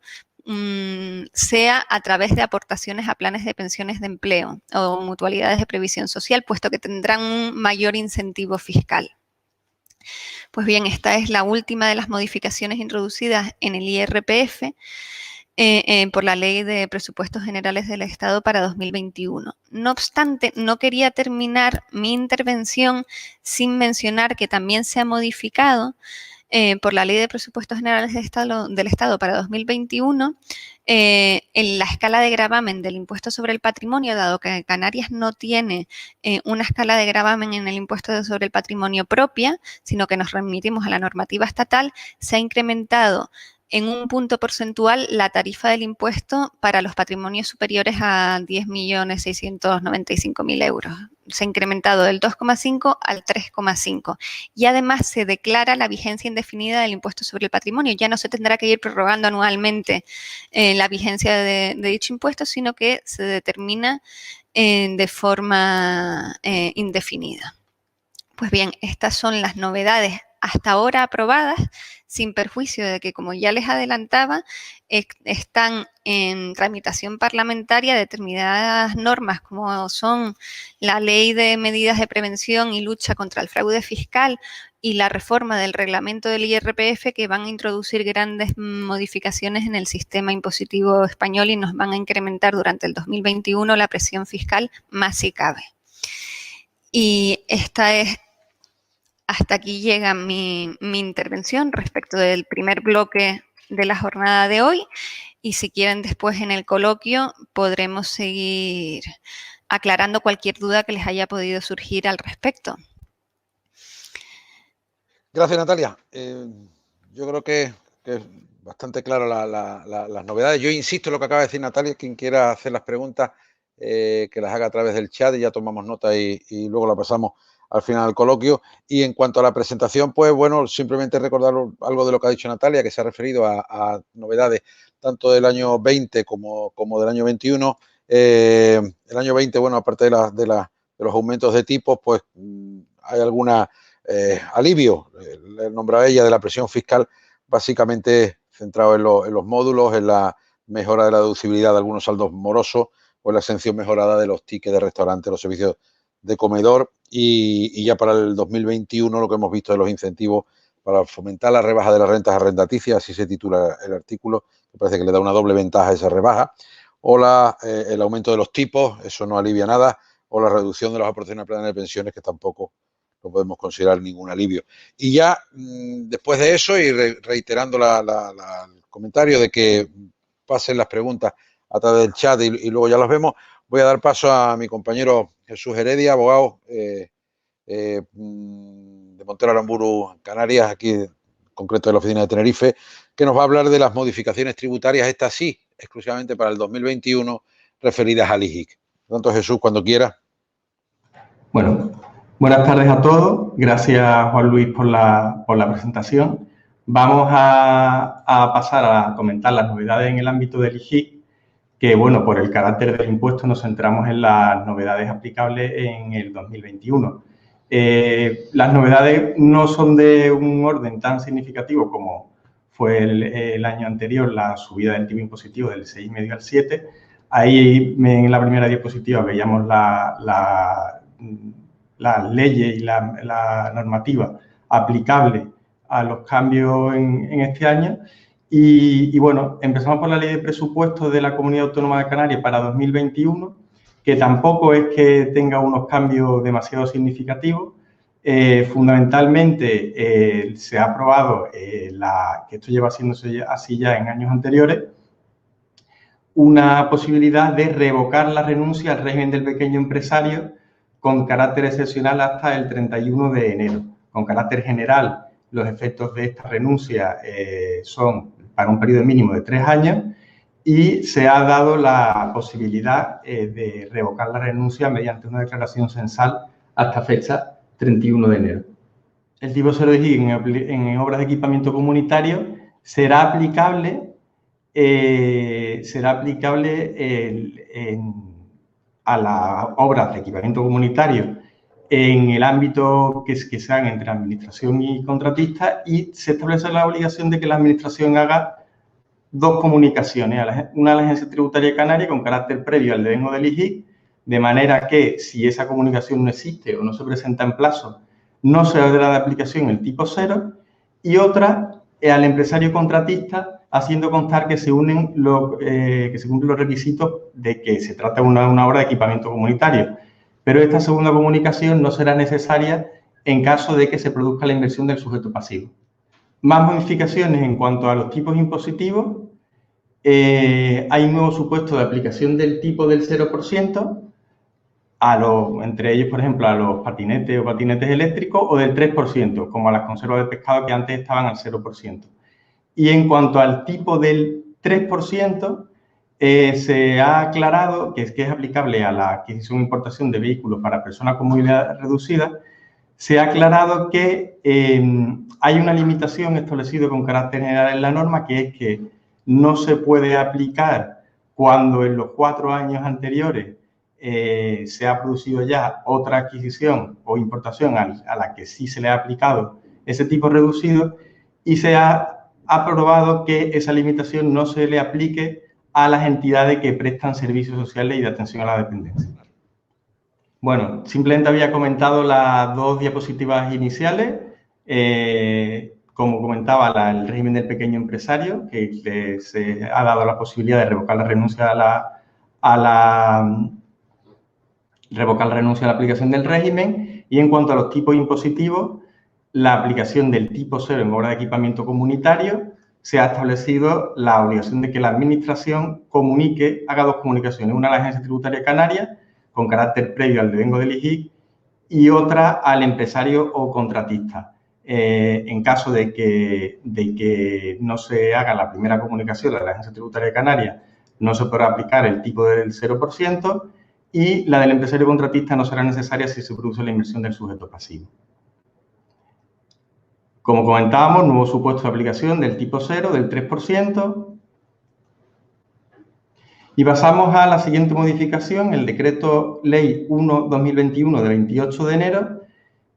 sea a través de aportaciones a planes de pensiones de empleo o mutualidades de previsión social, puesto que tendrán un mayor incentivo fiscal. Pues bien, esta es la última de las modificaciones introducidas en el IRPF por la Ley de Presupuestos Generales del Estado para 2021. No obstante, no quería terminar mi intervención sin mencionar que también se ha modificado por la Ley de Presupuestos Generales del Estado para 2021 en la escala de gravamen del impuesto sobre el patrimonio, dado que Canarias no tiene una escala de gravamen en el impuesto sobre el patrimonio propia, sino que nos remitimos a la normativa estatal, se ha incrementado en un punto porcentual la tarifa del impuesto para los patrimonios superiores a 10.695.000 euros. Se ha incrementado del 2,5 al 3,5 y además se declara la vigencia indefinida del impuesto sobre el patrimonio. Ya no se tendrá que ir prorrogando anualmente la vigencia de dicho impuesto, sino que se determina de forma indefinida. Pues bien, estas son las novedades hasta ahora aprobadas, sin perjuicio de que, como ya les adelantaba, están en tramitación parlamentaria determinadas normas como son la Ley de Medidas de Prevención y Lucha contra el Fraude Fiscal y la reforma del reglamento del IRPF, que van a introducir grandes modificaciones en el sistema impositivo español y nos van a incrementar durante el 2021 la presión fiscal más si cabe. Y hasta aquí llega mi intervención respecto del primer bloque de la jornada de hoy y si quieren después en el coloquio podremos seguir aclarando cualquier duda que les haya podido surgir al respecto. Gracias, Natalia. Yo creo que es bastante claro las novedades. Yo insisto en lo que acaba de decir Natalia. Quien quiera hacer las preguntas, que las haga a través del chat y ya tomamos nota y luego la pasamos al final del coloquio. Y en cuanto a la presentación, pues bueno, simplemente recordar algo de lo que ha dicho Natalia, que se ha referido a novedades tanto del año 20 como del año 21. El año 20, bueno, aparte de los aumentos de tipos, pues hay alguna alivio, le nombraba ella, de la presión fiscal, básicamente centrado en los módulos, en la mejora de la deducibilidad de algunos saldos morosos o en la exención mejorada de los tickets de restaurante, los servicios de comedor, y ya para el 2021 lo que hemos visto de los incentivos para fomentar la rebaja de las rentas arrendaticias, así se titula el artículo, que parece que le da una doble ventaja a esa rebaja, o el aumento de los tipos, eso no alivia nada, o la reducción de las aportaciones a planes de pensiones, que tampoco no podemos considerar ningún alivio. Y ya después de eso, y reiterando el comentario de que pasen las preguntas a través del chat y luego ya las vemos, voy a dar paso a mi compañero Jesús Heredia, abogado de Montero Aramburu, Canarias, aquí en concreto de la oficina de Tenerife, que nos va a hablar de las modificaciones tributarias, estas sí, exclusivamente para el 2021, referidas al IGIC. Por lo tanto, Jesús, cuando quiera. Bueno, buenas tardes a todos. Gracias, Juan Luis, por la presentación. Vamos a pasar a comentar las novedades en el ámbito del IGIC, que, bueno, por el carácter del impuesto nos centramos en las novedades aplicables en el 2021. Las novedades no son de un orden tan significativo como fue el año anterior, la subida del tipo impositivo del 6,5 al 7. Ahí en la primera diapositiva veíamos las leyes y la normativa aplicable a los cambios en este año. Y bueno, empezamos por la Ley de Presupuestos de la Comunidad Autónoma de Canarias para 2021, que tampoco es que tenga unos cambios demasiado significativos. Fundamentalmente se ha aprobado, que esto lleva haciéndose así ya en años anteriores, una posibilidad de revocar la renuncia al régimen del pequeño empresario con carácter excepcional hasta el 31 de enero. Con carácter general, los efectos de esta renuncia son para un periodo mínimo de 3 años y se ha dado la posibilidad de revocar la renuncia mediante una declaración censal hasta fecha 31 de enero. El tipo 0 de IGIC en obras de equipamiento comunitario será aplicable a las obras de equipamiento comunitario en el ámbito que sean entre administración y contratista, y se establece la obligación de que la administración haga 2 comunicaciones, una a la Agencia Tributaria Canaria con carácter previo al devengo del IGIC, de manera que si esa comunicación no existe o no se presenta en plazo, no se dará de aplicación el tipo 0, y otra al empresario contratista, haciendo constar que se cumplen los requisitos de que se trata de una obra de equipamiento comunitario. Pero esta segunda comunicación no será necesaria en caso de que se produzca la inversión del sujeto pasivo. Más modificaciones en cuanto a los tipos impositivos. Hay un nuevo supuesto de aplicación del tipo del 0%, entre ellos, por ejemplo, a los patinetes o patinetes eléctricos, o del 3%, como a las conservas de pescado que antes estaban al 0%. Y en cuanto al tipo del 3%, se ha aclarado que es aplicable a la adquisición e importación de vehículos para personas con movilidad reducida. Se ha aclarado que hay una limitación establecida con carácter general en la norma, que es que no se puede aplicar cuando en los 4 años anteriores se ha producido ya otra adquisición o importación a la que sí se le ha aplicado ese tipo reducido, y se ha aprobado que esa limitación no se le aplique a las entidades que prestan servicios sociales y de atención a la dependencia. Bueno, simplemente había comentado las 2 diapositivas iniciales. Como comentaba, el régimen del pequeño empresario, que se ha dado la posibilidad de revocar la renuncia a la aplicación del régimen. Y en cuanto a los tipos impositivos, la aplicación del tipo 0 en obra de equipamiento comunitario, se ha establecido la obligación de que la administración haga 2 comunicaciones, una a la Agencia Tributaria Canaria con carácter previo al devengo del IGIC y otra al empresario o contratista. en caso de que no se haga la primera comunicación de la Agencia Tributaria de Canarias, no se podrá aplicar el tipo del 0%, y la del empresario contratista no será necesaria si se produce la inversión del sujeto pasivo. Como comentábamos, nuevo supuesto de aplicación del tipo 0, del 3%. Y pasamos a la siguiente modificación, el Decreto Ley 1/2021 de 28 de enero,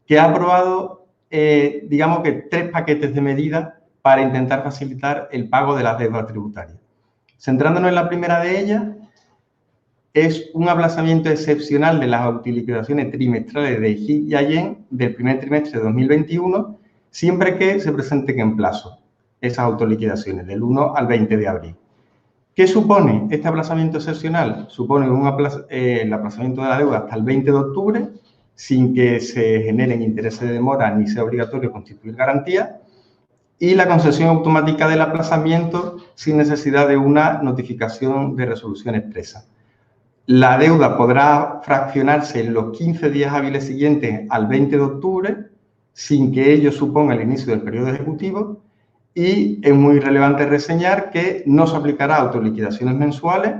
que ha aprobado, digamos que 3 paquetes de medidas para intentar facilitar el pago de las deudas tributarias. Centrándonos en la primera de ellas, es un aplazamiento excepcional de las autoliquidaciones trimestrales de IGIC y AYEN del primer trimestre de 2021, siempre que se presenten en plazo esas autoliquidaciones, del 1 al 20 de abril. ¿Qué supone este aplazamiento excepcional? Supone el aplazamiento de la deuda hasta el 20 de octubre, sin que se generen intereses de demora ni sea obligatorio constituir garantía, y la concesión automática del aplazamiento sin necesidad de una notificación de resolución expresa. La deuda podrá fraccionarse en los 15 días hábiles siguientes al 20 de octubre, sin que ello suponga el inicio del periodo ejecutivo, y es muy relevante reseñar que no se aplicará a autoliquidaciones mensuales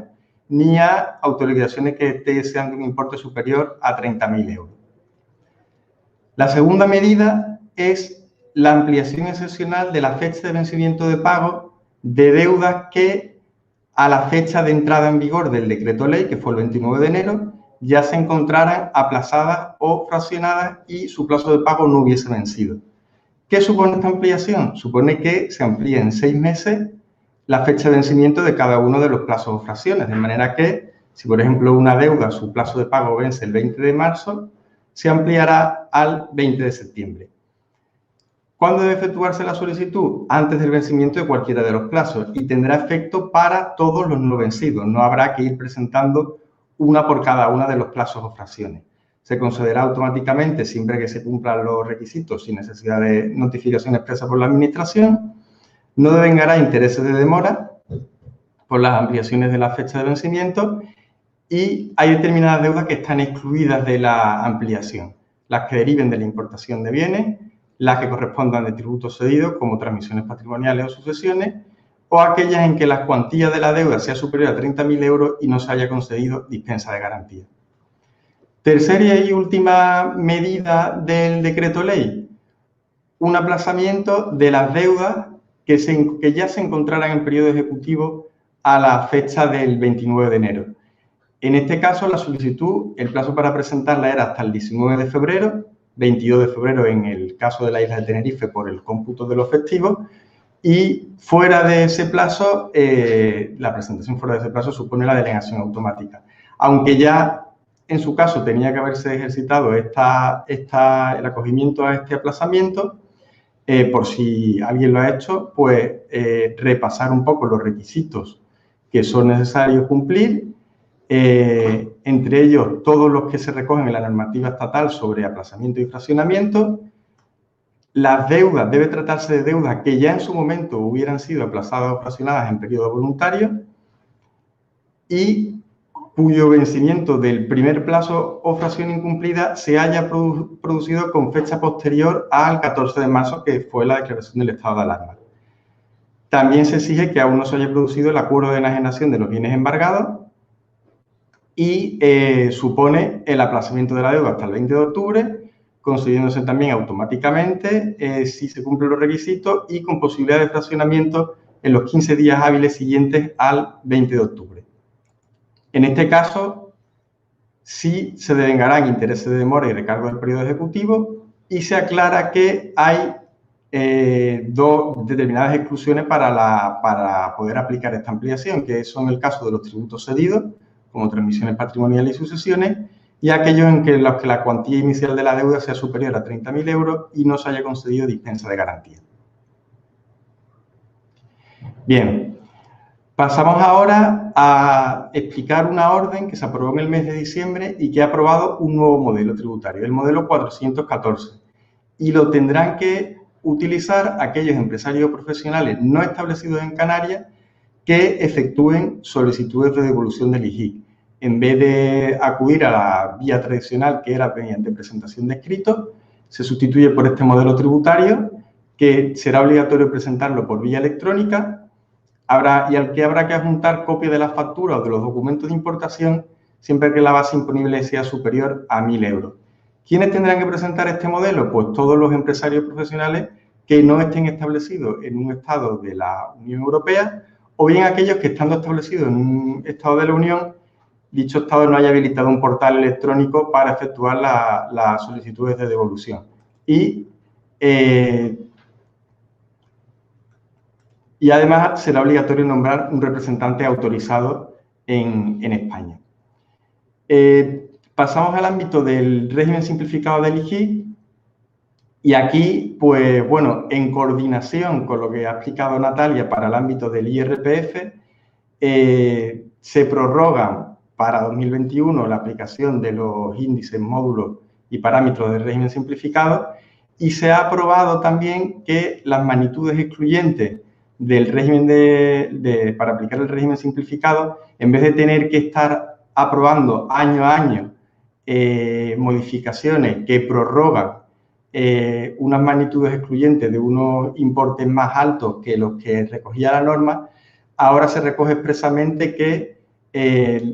ni a autoliquidaciones que sean de un importe superior a 30.000 euros. La segunda medida es la ampliación excepcional de la fecha de vencimiento de pago de deudas que a la fecha de entrada en vigor del decreto ley, que fue el 29 de enero, ya se encontraran aplazadas o fraccionadas y su plazo de pago no hubiese vencido. ¿Qué supone esta ampliación? Supone que se amplía en 6 meses la fecha de vencimiento de cada uno de los plazos o fracciones, de manera que, si por ejemplo una deuda, su plazo de pago vence el 20 de marzo, se ampliará al 20 de septiembre. ¿Cuándo debe efectuarse la solicitud? Antes del vencimiento de cualquiera de los plazos, y tendrá efecto para todos los no vencidos. No habrá que ir presentando una por cada una de los plazos o fracciones. Se concederá automáticamente siempre que se cumplan los requisitos sin necesidad de notificación expresa por la Administración. No devengará intereses de demora por las ampliaciones de la fecha de vencimiento, y hay determinadas deudas que están excluidas de la ampliación. Las que deriven de la importación de bienes, las que correspondan de tributos cedidos como transmisiones patrimoniales o sucesiones, o aquellas en que la cuantía de la deuda sea superior a 30.000 euros y no se haya concedido dispensa de garantía. Tercera y última medida del decreto ley, un aplazamiento de las deudas que ya se encontraran en periodo ejecutivo a la fecha del 29 de enero. En este caso, la solicitud, el plazo para presentarla era hasta el 19 de febrero, 22 de febrero en el caso de la isla de Tenerife por el cómputo de los festivos, y fuera de ese plazo, la presentación fuera de ese plazo supone la denegación automática. Aunque ya en su caso tenía que haberse ejercitado el acogimiento a este aplazamiento, por si alguien lo ha hecho, pues repasar un poco los requisitos que son necesarios cumplir, entre ellos todos los que se recogen en la normativa estatal sobre aplazamiento y fraccionamiento. Las deudas, debe tratarse de deudas que ya en su momento hubieran sido aplazadas o fraccionadas en periodo voluntario y cuyo vencimiento del primer plazo o fracción incumplida se haya producido con fecha posterior al 14 de marzo, que fue la declaración del estado de alarma. También se exige que aún no se haya producido el acuerdo de enajenación de los bienes embargados y supone el aplazamiento de la deuda hasta el 20 de octubre, concediéndose también automáticamente si se cumplen los requisitos y con posibilidad de fraccionamiento en los 15 días hábiles siguientes al 20 de octubre. En este caso, sí se devengarán intereses de demora y recargo del periodo ejecutivo, y se aclara que hay dos determinadas exclusiones para poder aplicar esta ampliación, que son el caso de los tributos cedidos, como transmisiones patrimoniales y sucesiones, y aquellos en los que la cuantía inicial de la deuda sea superior a 30.000 euros y no se haya concedido dispensa de garantía. Bien, pasamos ahora a explicar una orden que se aprobó en el mes de diciembre y que ha aprobado un nuevo modelo tributario, el modelo 414, y lo tendrán que utilizar aquellos empresarios profesionales no establecidos en Canarias que efectúen solicitudes de devolución del IGIC. En vez de acudir a la vía tradicional, que era mediante presentación de escritos, se sustituye por este modelo tributario que será obligatorio presentarlo por vía electrónica y al que habrá que adjuntar copia de la factura o de los documentos de importación siempre que la base imponible sea superior a 1.000 euros. ¿Quiénes tendrán que presentar este modelo? Pues todos los empresarios profesionales que no estén establecidos en un estado de la Unión Europea o bien aquellos que, estando establecidos en un estado de la Unión, dicho estado no haya habilitado un portal electrónico para efectuar las solicitudes de devolución. Y además será obligatorio nombrar un representante autorizado en España. Pasamos al ámbito del régimen simplificado del IGIC y aquí, pues bueno, en coordinación con lo que ha explicado Natalia para el ámbito del IRPF, se prorrogan para 2021 la aplicación de los índices, módulos y parámetros del régimen simplificado y se ha aprobado también que las magnitudes excluyentes del régimen para aplicar el régimen simplificado, en vez de tener que estar aprobando año a año modificaciones que prorrogan unas magnitudes excluyentes de unos importes más altos que los que recogía la norma, ahora se recoge expresamente que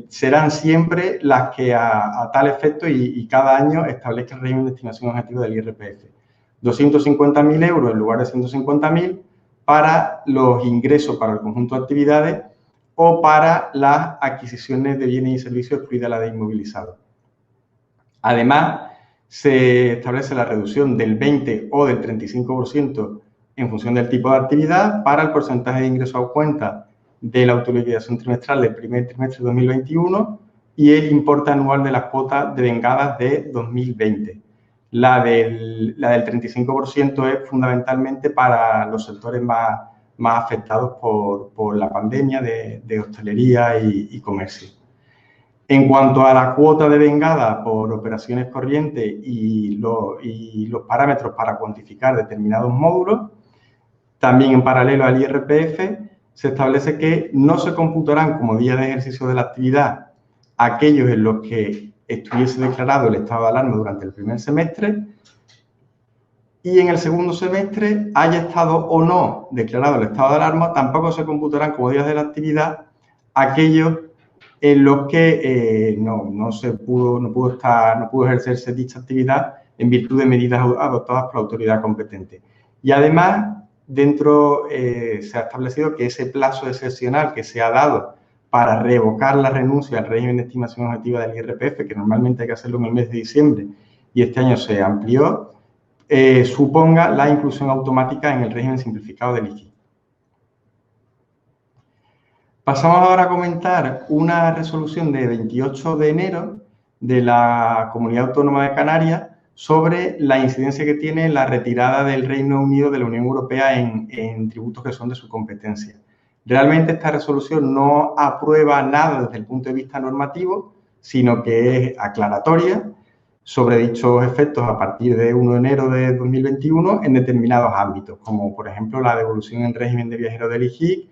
serán siempre las que a tal efecto y cada año establezca el régimen de estimación objetiva del IRPF. 250.000 euros en lugar de 150.000 para los ingresos para el conjunto de actividades o para las adquisiciones de bienes y servicios excluida la de inmovilizados. Además, se establece la reducción del 20 o del 35% en función del tipo de actividad para el porcentaje de ingresos a cuenta de la autoliquidación trimestral del primer trimestre de 2021 y el importe anual de las cuotas devengadas de 2020. La del 35% es fundamentalmente para los sectores más afectados por la pandemia de hostelería y comercio. En cuanto a la cuota devengada por operaciones corrientes y los parámetros para cuantificar determinados módulos, también en paralelo al IRPF, se establece que no se computarán como días de ejercicio de la actividad aquellos en los que estuviese declarado el estado de alarma durante el primer semestre y en el segundo semestre haya estado o no declarado el estado de alarma, tampoco se computarán como días de la actividad aquellos en los que no pudo ejercerse dicha actividad en virtud de medidas adoptadas por la autoridad competente. Y además, se ha establecido que ese plazo excepcional que se ha dado para revocar la renuncia al régimen de estimación objetiva del IRPF, que normalmente hay que hacerlo en el mes de diciembre y este año se amplió, suponga la inclusión automática en el régimen simplificado del IGI. Pasamos ahora a comentar una resolución de 28 de enero de la Comunidad Autónoma de Canarias sobre la incidencia que tiene la retirada del Reino Unido de la Unión Europea en tributos que son de su competencia. Realmente esta resolución no aprueba nada desde el punto de vista normativo, sino que es aclaratoria sobre dichos efectos a partir de 1 de enero de 2021 en determinados ámbitos, como por ejemplo la devolución en régimen de viajero del IGIC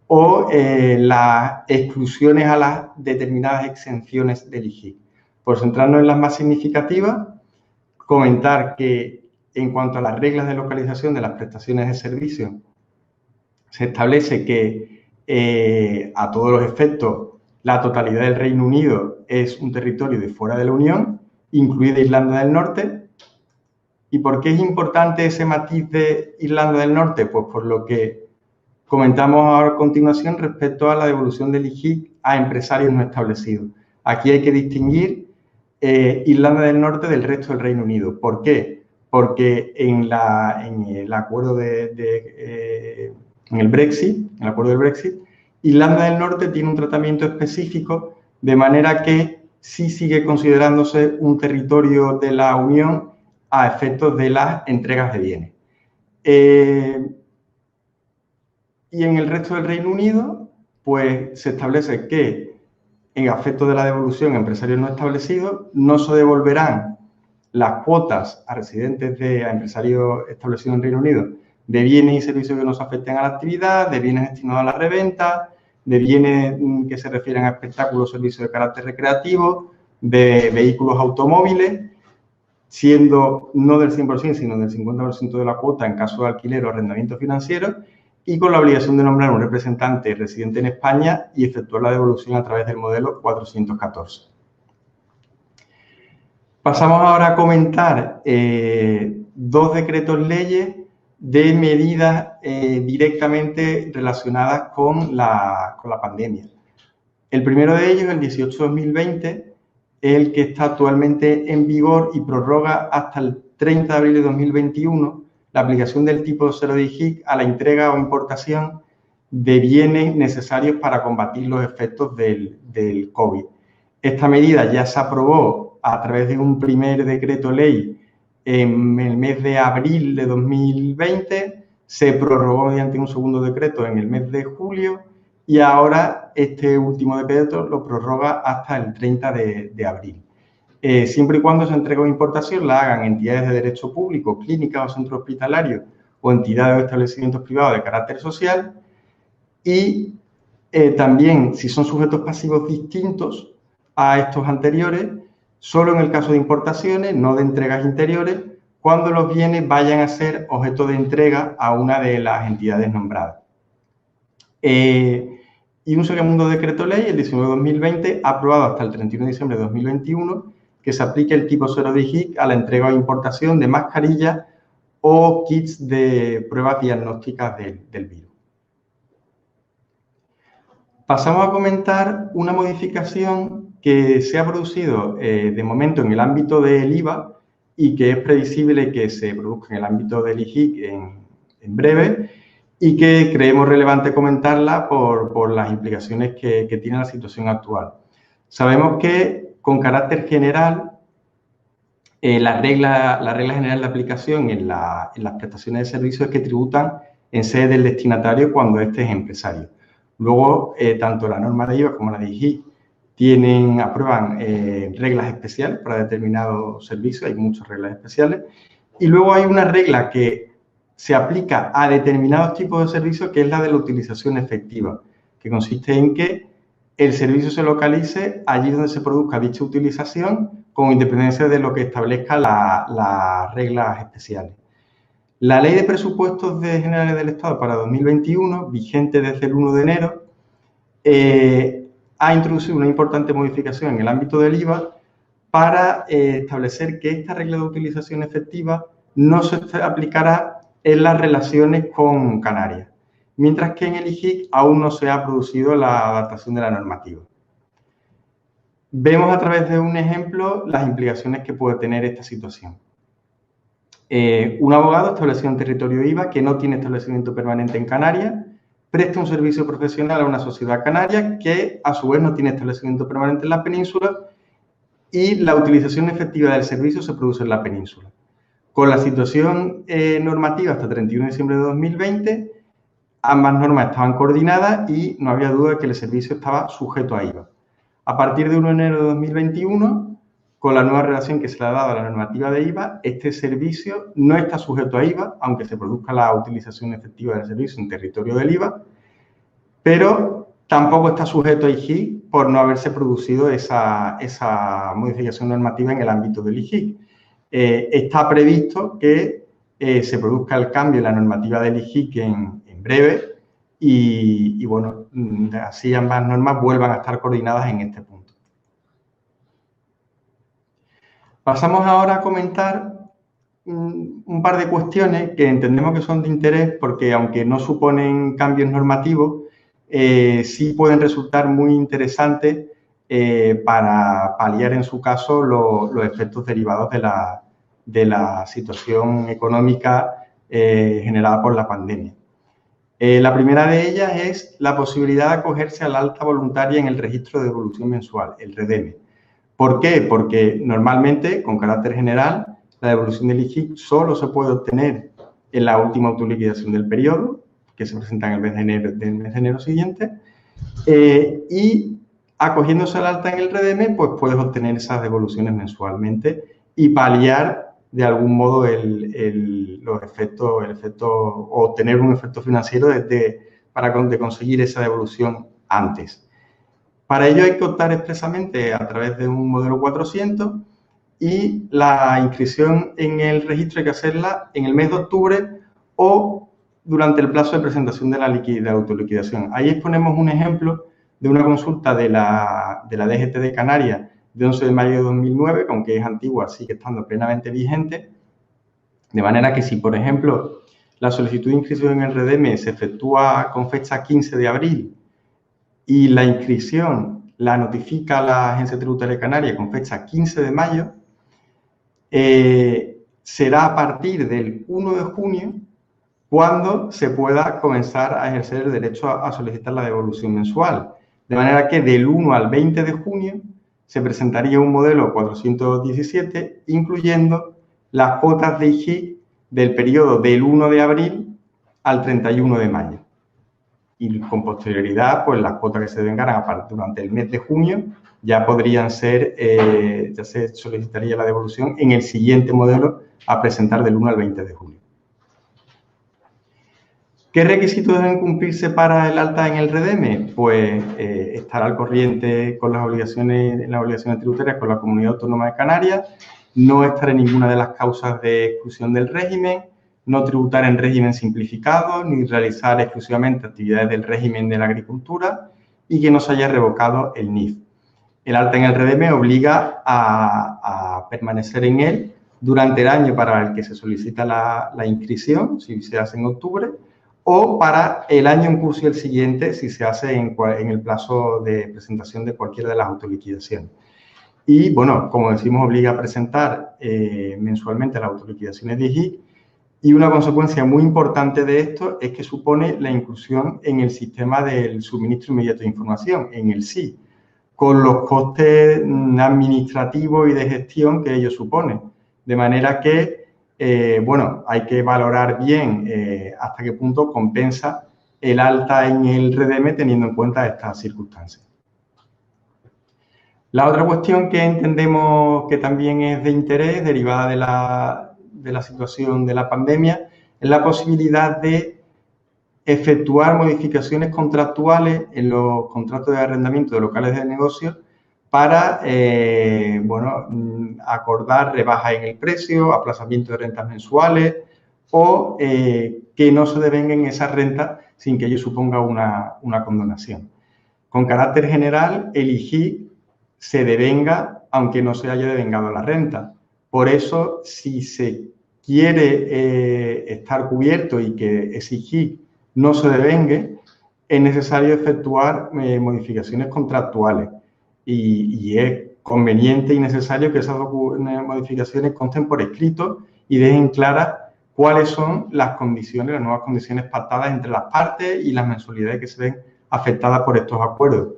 o las exclusiones a las determinadas exenciones del IGIC. Por centrarnos en las más significativas, comentar que en cuanto a las reglas de localización de las prestaciones de servicio, se establece que a todos los efectos la totalidad del Reino Unido es un territorio de fuera de la Unión, incluida Irlanda del Norte. ¿Y por qué es importante ese matiz de Irlanda del Norte? Pues por lo que comentamos ahora a continuación respecto a la devolución del IGIC a empresarios no establecidos. Aquí hay que distinguir Irlanda del Norte del resto del Reino Unido. ¿Por qué? Porque en el acuerdo en el acuerdo del Brexit, Irlanda del Norte tiene un tratamiento específico de manera que sí sigue considerándose un territorio de la Unión a efectos de las entregas de bienes. Y en el resto del Reino Unido, pues se establece que en efectos de la devolución a empresarios no establecidos, no se devolverán las cuotas a residentes a empresarios establecidos en Reino Unido de bienes y servicios que no se afecten a la actividad, de bienes destinados a la reventa, de bienes que se refieren a espectáculos o servicios de carácter recreativo, de vehículos automóviles siendo no del 100%, sino del 50% de la cuota en caso de alquiler o arrendamiento financiero, y con la obligación de nombrar un representante residente en España y efectuar la devolución a través del modelo 414. Pasamos ahora a comentar dos decretos leyes de medidas directamente relacionadas con la pandemia. El primero de ellos, el 18/2020, es el que está actualmente en vigor y prorroga hasta el 30 de abril de 2021 la aplicación del tipo 0 de IGIC a la entrega o importación de bienes necesarios para combatir los efectos del COVID. Esta medida ya se aprobó a través de un primer decreto ley en el mes de abril de 2020, se prorrogó mediante un segundo decreto en el mes de julio y ahora este último decreto lo prorroga hasta el 30 de abril. Siempre y cuando esa entrega o importación la hagan entidades de derecho público, clínicas o centros hospitalarios o entidades o establecimientos privados de carácter social y también si son sujetos pasivos distintos a estos anteriores, solo en el caso de importaciones, no de entregas interiores, cuando los bienes vayan a ser objeto de entrega a una de las entidades nombradas. Y un segundo decreto ley, el 19/2020, aprobado hasta el 31 de diciembre de 2021, que se aplique el tipo 0 de IGIC a la entrega o importación de mascarillas o kits de pruebas diagnósticas del virus. Pasamos a comentar una modificación que se ha producido de momento en el ámbito del IVA y que es previsible que se produzca en el ámbito del IGIC en breve y que creemos relevante comentarla por las implicaciones que tiene la situación actual. Sabemos que, con carácter general, la regla general de aplicación en las prestaciones de servicios es que tributan en sede del destinatario cuando éste es empresario. Luego, tanto la norma de IVA como la de IGIC aprueban reglas especiales para determinados servicios, hay muchas reglas especiales, y luego hay una regla que se aplica a determinados tipos de servicios, que es la de la utilización efectiva, que consiste en que el servicio se localice allí donde se produzca dicha utilización, con independencia de lo que establezca las reglas especiales. La Ley de Presupuestos Generales del Estado para 2021, vigente desde el 1 de enero, ha introducido una importante modificación en el ámbito del IVA para establecer que esta regla de utilización efectiva no se aplicará en las relaciones con Canarias, mientras que en el IGIC aún no se ha producido la adaptación de la normativa. Vemos a través de un ejemplo las implicaciones que puede tener esta situación. Un abogado establecido en territorio IVA que no tiene establecimiento permanente en Canarias presta un servicio profesional a una sociedad canaria que a su vez no tiene establecimiento permanente en la península y la utilización efectiva del servicio se produce en la península. Con la situación normativa hasta 31 de diciembre de 2020, ambas normas estaban coordinadas y no había duda de que el servicio estaba sujeto a IVA. A partir de 1 de enero de 2021, con la nueva redacción que se le ha dado a la normativa de IVA, este servicio no está sujeto a IVA, aunque se produzca la utilización efectiva del servicio en territorio del IVA, pero tampoco está sujeto a IGIC por no haberse producido esa modificación normativa en el ámbito del IGIC. Está previsto que se produzca el cambio en la normativa del IGIC en breve y, bueno, así ambas normas vuelvan a estar coordinadas en este punto. Pasamos ahora a comentar un par de cuestiones que entendemos que son de interés porque, aunque no suponen cambios normativos, sí pueden resultar muy interesantes para paliar, en su caso, los efectos derivados de la situación económica generada por la pandemia. La primera de ellas es la posibilidad de acogerse al alta voluntaria en el registro de devolución mensual, el REDEME. ¿Por qué? Porque normalmente, con carácter general, la devolución del IGIC solo se puede obtener en la última autoliquidación del periodo, que se presenta en el mes de enero siguiente, y acogiéndose al alta en el REDEME, pues puedes obtener esas devoluciones mensualmente y paliar de algún modo los efectos, o obtener un efecto financiero para conseguir esa devolución antes. Para ello hay que optar expresamente a través de un modelo 400 y la inscripción en el registro hay que hacerla en el mes de octubre o durante el plazo de presentación de la autoliquidación. Ahí exponemos un ejemplo de una consulta de la DGT de Canarias de 11 de mayo de 2009, que aunque es antigua, sigue estando plenamente vigente, de manera que si, por ejemplo, la solicitud de inscripción en el REDEME se efectúa con fecha 15 de abril y la inscripción la notifica la Agencia Tributaria de Canarias con fecha 15 de mayo, será a partir del 1 de junio cuando se pueda comenzar a ejercer el derecho a solicitar la devolución mensual. De manera que del 1 al 20 de junio se presentaría un modelo 417, incluyendo las cuotas de IGIC del periodo del 1 de abril al 31 de mayo. Y con posterioridad, pues las cuotas que se vengaran durante el mes de junio ya podrían ser, ya se solicitaría la devolución en el siguiente modelo a presentar del 1 al 20 de julio. ¿Qué requisitos deben cumplirse para el alta en el REDEME? Pues estar al corriente con las obligaciones tributarias con la Comunidad Autónoma de Canarias, no estar en ninguna de las causas de exclusión del régimen, no tributar en régimen simplificado, ni realizar exclusivamente actividades del régimen de la agricultura y que no se haya revocado el NIF. El alta en el REDEME obliga a permanecer en él durante el año para el que se solicita la inscripción, si se hace en octubre, o para el año en curso y el siguiente, si se hace en el plazo de presentación de cualquiera de las autoliquidaciones. Y, bueno, como decimos, obliga a presentar mensualmente las autoliquidaciones de IGIC. Y una consecuencia muy importante de esto es que supone la inclusión en el sistema del suministro inmediato de información, en el SI, con los costes administrativos y de gestión que ello supone. De manera que, bueno, hay que valorar bien hasta qué punto compensa el alta en el REDEME teniendo en cuenta estas circunstancias. La otra cuestión que entendemos que también es de interés, derivada de la situación de la pandemia, es la posibilidad de efectuar modificaciones contractuales en los contratos de arrendamiento de locales de negocio para, bueno, acordar rebajas en el precio, aplazamiento de rentas mensuales o que no se devenguen esas rentas sin que ello suponga una condonación. Con carácter general, el IGIC se devenga aunque no se haya devengado la renta. Por eso, si se quiere estar cubierto y que ese IGIC no se devengue, es necesario efectuar modificaciones contractuales y es conveniente y necesario que esas modificaciones consten por escrito y dejen claras cuáles son las condiciones, las nuevas condiciones pactadas entre las partes y las mensualidades que se ven afectadas por estos acuerdos.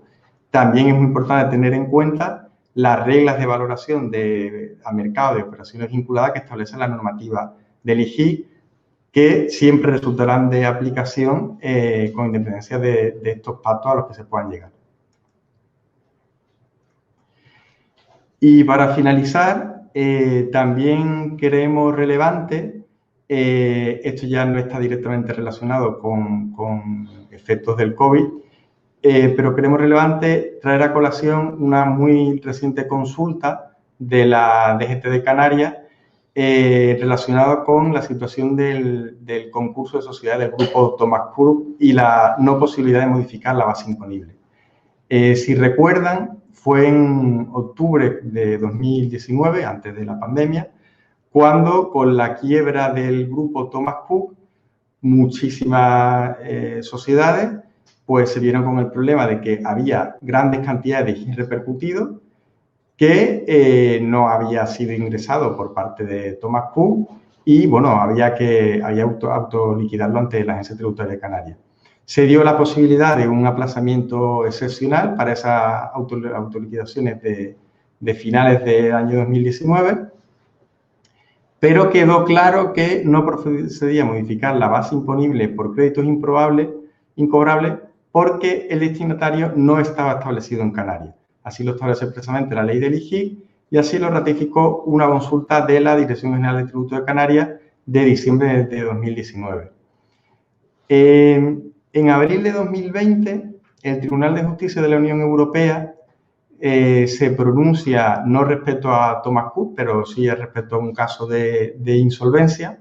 También es muy importante tener en cuenta las reglas de valoración a mercado de operaciones vinculadas que establece la normativa del IGIC, que siempre resultarán de aplicación con independencia de estos pactos a los que se puedan llegar. Y para finalizar, también creemos relevante, esto ya no está directamente relacionado con efectos del COVID, pero creemos relevante traer a colación una muy reciente consulta de la DGT de Canarias relacionada con la situación del concurso de sociedades del grupo Thomas Cook y la no posibilidad de modificar la base imponible. Si recuerdan, fue en octubre de 2019, antes de la pandemia, cuando con la quiebra del grupo Thomas Cook, muchísimas sociedades pues se vieron con el problema de que había grandes cantidades de IGIC repercutidos que no había sido ingresado por parte de Thomas Cook y, bueno, había autoliquidarlo ante la Agencia Tributaria de Canarias. Se dio la posibilidad de un aplazamiento excepcional para esas autoliquidaciones de finales del año 2019, pero quedó claro que no procedía a modificar la base imponible por créditos incobrables porque el destinatario no estaba establecido en Canarias. Así lo establece expresamente la ley del IGIC y así lo ratificó una consulta de la Dirección General de Tributo de Canarias de diciembre de 2019. En abril de 2020, el Tribunal de Justicia de la Unión Europea se pronuncia no respecto a Thomas Cook, pero sí respecto a un caso de insolvencia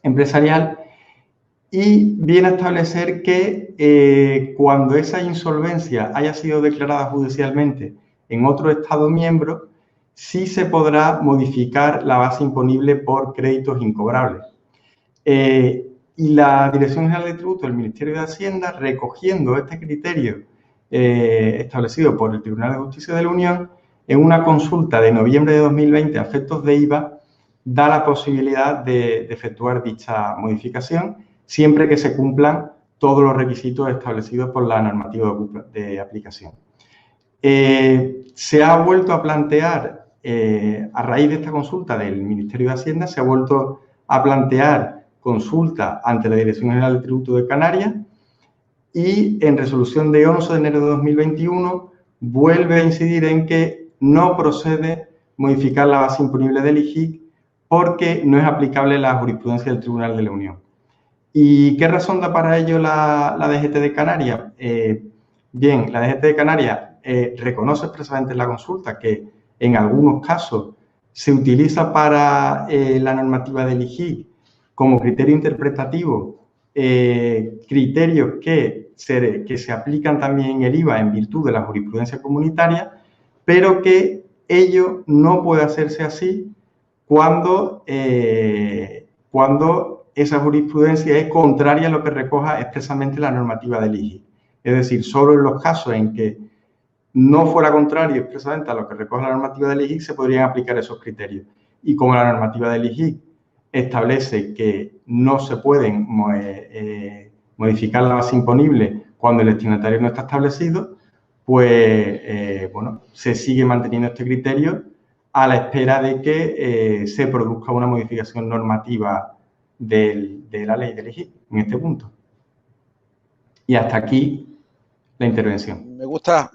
empresarial, y viene a establecer que cuando esa insolvencia haya sido declarada judicialmente en otro Estado miembro, sí se podrá modificar la base imponible por créditos incobrables. Y la Dirección General de Tributos del Ministerio de Hacienda, recogiendo este criterio establecido por el Tribunal de Justicia de la Unión, en una consulta de noviembre de 2020 a efectos de IVA, da la posibilidad de efectuar dicha modificación, siempre que se cumplan todos los requisitos establecidos por la normativa de aplicación. Se ha vuelto a plantear, a raíz de esta consulta del Ministerio de Hacienda, se ha vuelto a plantear consulta ante la Dirección General de Tributo de Canarias y en resolución de 11 de enero de 2021 vuelve a incidir en que no procede modificar la base imponible del IGIC porque no es aplicable la jurisprudencia del Tribunal de la Unión. ¿Y qué razón da para ello la DGT de Canarias? Bien, la DGT de Canarias reconoce expresamente en la consulta que en algunos casos se utiliza para la normativa del IGIC como criterio interpretativo criterios que se aplican también en el IVA en virtud de la jurisprudencia comunitaria, pero que ello no puede hacerse así cuando esa jurisprudencia es contraria a lo que recoja expresamente la normativa del IGIC. Es decir, solo en los casos en que no fuera contrario expresamente a lo que recoge la normativa del IGIC se podrían aplicar esos criterios. Y como la normativa del IGIC establece que no se pueden modificar la base imponible cuando el destinatario no está establecido, pues, bueno, se sigue manteniendo este criterio a la espera de que se produzca una modificación normativa de la ley del IGIC en este punto. Y hasta aquí la intervención. Me gusta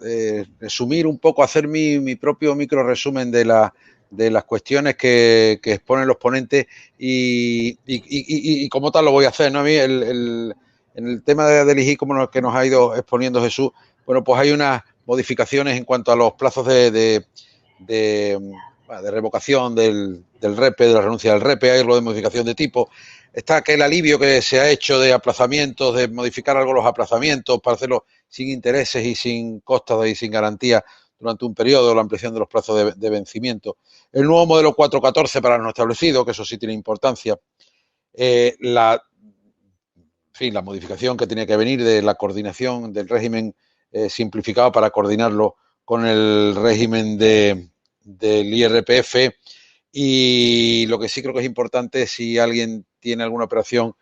resumir un poco, hacer mi propio micro resumen de las cuestiones que exponen los ponentes y como tal lo voy a hacer, ¿no? A mí en el tema del IGIC, como que nos ha ido exponiendo Jesús, bueno, pues hay unas modificaciones en cuanto a los plazos de revocación del REPE, de la renuncia del REPE, hay algo de modificación de tipo. Está aquel alivio que se ha hecho de aplazamientos, de modificar algo los aplazamientos para hacerlo sin intereses y sin costas y sin garantía durante un periodo, la ampliación de los plazos de vencimiento. El nuevo modelo 414 para lo no establecido, que eso sí tiene importancia. La modificación que tiene que venir de la coordinación del régimen simplificado para coordinarlo con el régimen del IRPF. Y lo que sí creo que es importante, si alguien tiene alguna operación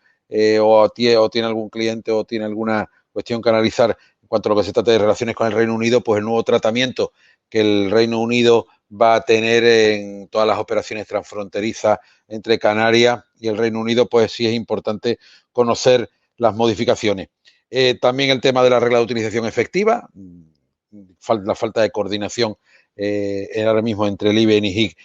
o tiene algún cliente o tiene alguna cuestión que analizar en cuanto a lo que se trata de relaciones con el Reino Unido, pues el nuevo tratamiento que el Reino Unido va a tener en todas las operaciones transfronterizas entre Canarias y el Reino Unido, pues sí es importante conocer las modificaciones. También el tema de la regla de utilización efectiva, la falta de coordinación ahora mismo entre el IBE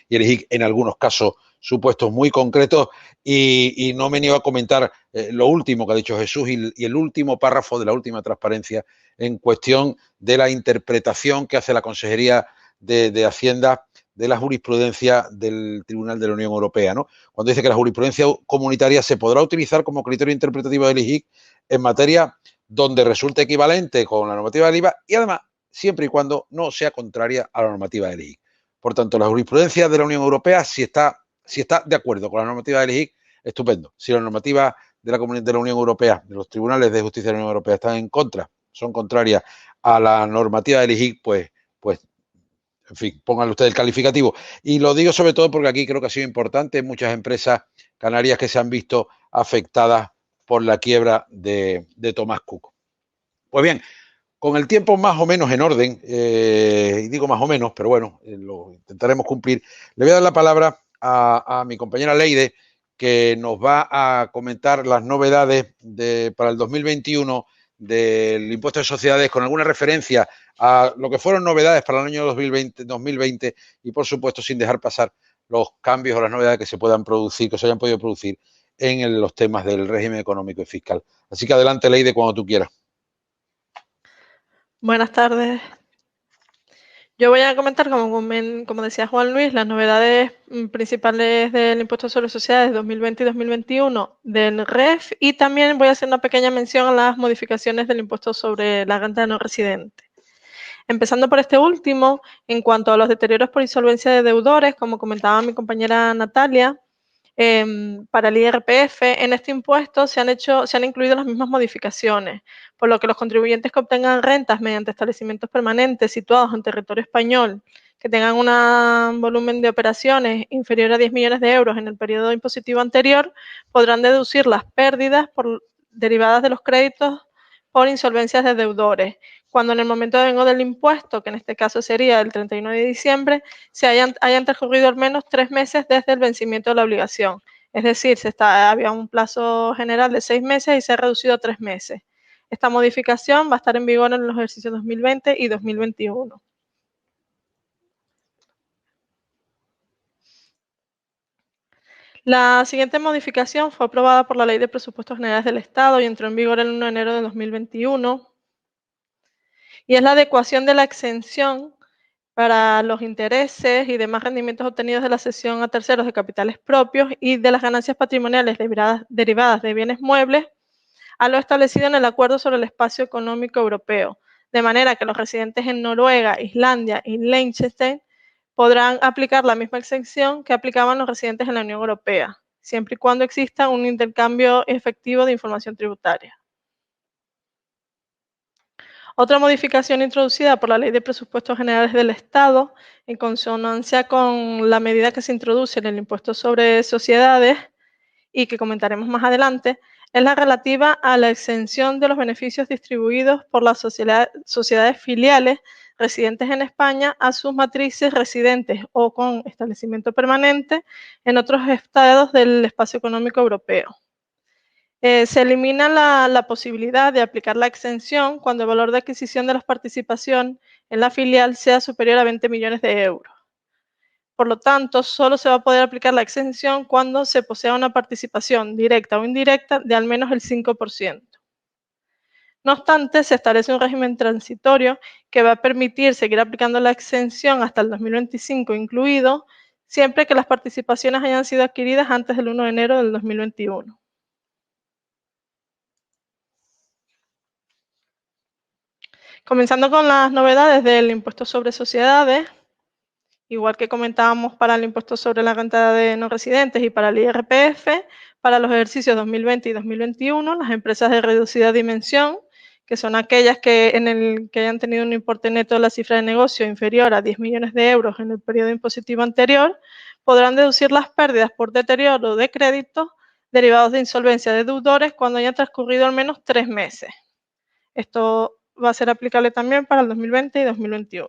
y el IGIC en algunos casos supuestos muy concretos y no me niego a comentar lo último que ha dicho Jesús y el último párrafo de la última transparencia en cuestión de la interpretación que hace la Consejería de Hacienda de la jurisprudencia del Tribunal de la Unión Europea, ¿no? Cuando dice que la jurisprudencia comunitaria se podrá utilizar como criterio interpretativo del IGIC en materia donde resulte equivalente con la normativa del IVA y además siempre y cuando no sea contraria a la normativa del IGIC. Por tanto, la jurisprudencia de la Unión Europea, si está de acuerdo con la normativa del IGIC, estupendo. Si la normativa de la Unión Europea, de los tribunales de justicia de la Unión Europea están en contra, son contrarias a la normativa del IGIC, pues, en fin, pónganle ustedes el calificativo. Y lo digo sobre todo porque aquí creo que ha sido importante muchas empresas canarias que se han visto afectadas por la quiebra de Thomas Cook. Pues bien, con el tiempo más o menos en orden, y digo más o menos, pero bueno, lo intentaremos cumplir, le voy a dar la palabra a mi compañera Leide, que nos va a comentar las novedades para el 2021 del impuesto de sociedades con alguna referencia a lo que fueron novedades para el año 2020 y, por supuesto, sin dejar pasar los cambios o las novedades que se puedan producir, que se hayan podido producir en los temas del régimen económico y fiscal. Así que adelante, Leide, cuando tú quieras. Buenas tardes. Yo voy a comentar, como decía Juan Luis, las novedades principales del impuesto sobre sociedades 2020 y 2021 del REF, y también voy a hacer una pequeña mención a las modificaciones del impuesto sobre la renta no residente. Empezando por este último, en cuanto a los deterioros por insolvencia de deudores, como comentaba mi compañera Natalia, para el IRPF, en este impuesto se han incluido las mismas modificaciones, por lo que los contribuyentes que obtengan rentas mediante establecimientos permanentes situados en territorio español, que tengan un volumen de operaciones inferior a 10 millones de euros en el periodo impositivo anterior, podrán deducir las pérdidas derivadas de los créditos por insolvencias de deudores, cuando en el momento de vengo del impuesto, que en este caso sería el 31 de diciembre, hayan transcurrido al menos 3 meses desde el vencimiento de la obligación. Es decir, había un plazo general de 6 meses y se ha reducido a 3 meses. Esta modificación va a estar en vigor en los ejercicios 2020 y 2021. La siguiente modificación fue aprobada por la Ley de Presupuestos Generales del Estado y entró en vigor el 1 de enero de 2021. Y es la adecuación de la exención para los intereses y demás rendimientos obtenidos de la cesión a terceros de capitales propios y de las ganancias patrimoniales derivadas de bienes muebles a lo establecido en el Acuerdo sobre el Espacio Económico Europeo, de manera que los residentes en Noruega, Islandia y Liechtenstein podrán aplicar la misma exención que aplicaban los residentes en la Unión Europea, siempre y cuando exista un intercambio efectivo de información tributaria. Otra modificación introducida por la Ley de Presupuestos Generales del Estado, en consonancia con la medida que se introduce en el impuesto sobre sociedades y que comentaremos más adelante, es la relativa a la exención de los beneficios distribuidos por las sociedades filiales residentes en España a sus matrices residentes o con establecimiento permanente en otros estados del espacio económico europeo. Se elimina la posibilidad de aplicar la exención cuando el valor de adquisición de la participación en la filial sea superior a 20 millones de euros. Por lo tanto, solo se va a poder aplicar la exención cuando se posea una participación directa o indirecta de al menos el 5%. No obstante, se establece un régimen transitorio que va a permitir seguir aplicando la exención hasta el 2025 incluido, siempre que las participaciones hayan sido adquiridas antes del 1 de enero del 2021. Comenzando con las novedades del impuesto sobre sociedades, igual que comentábamos para el impuesto sobre la renta de no residentes y para el IRPF, para los ejercicios 2020 y 2021, las empresas de reducida dimensión, que son aquellas que hayan tenido un importe neto de la cifra de negocio inferior a 10 millones de euros en el periodo impositivo anterior, podrán deducir las pérdidas por deterioro de créditos derivados de insolvencia de deudores cuando hayan transcurrido al menos 3 meses. Esto va a ser aplicable también para el 2020 y 2021.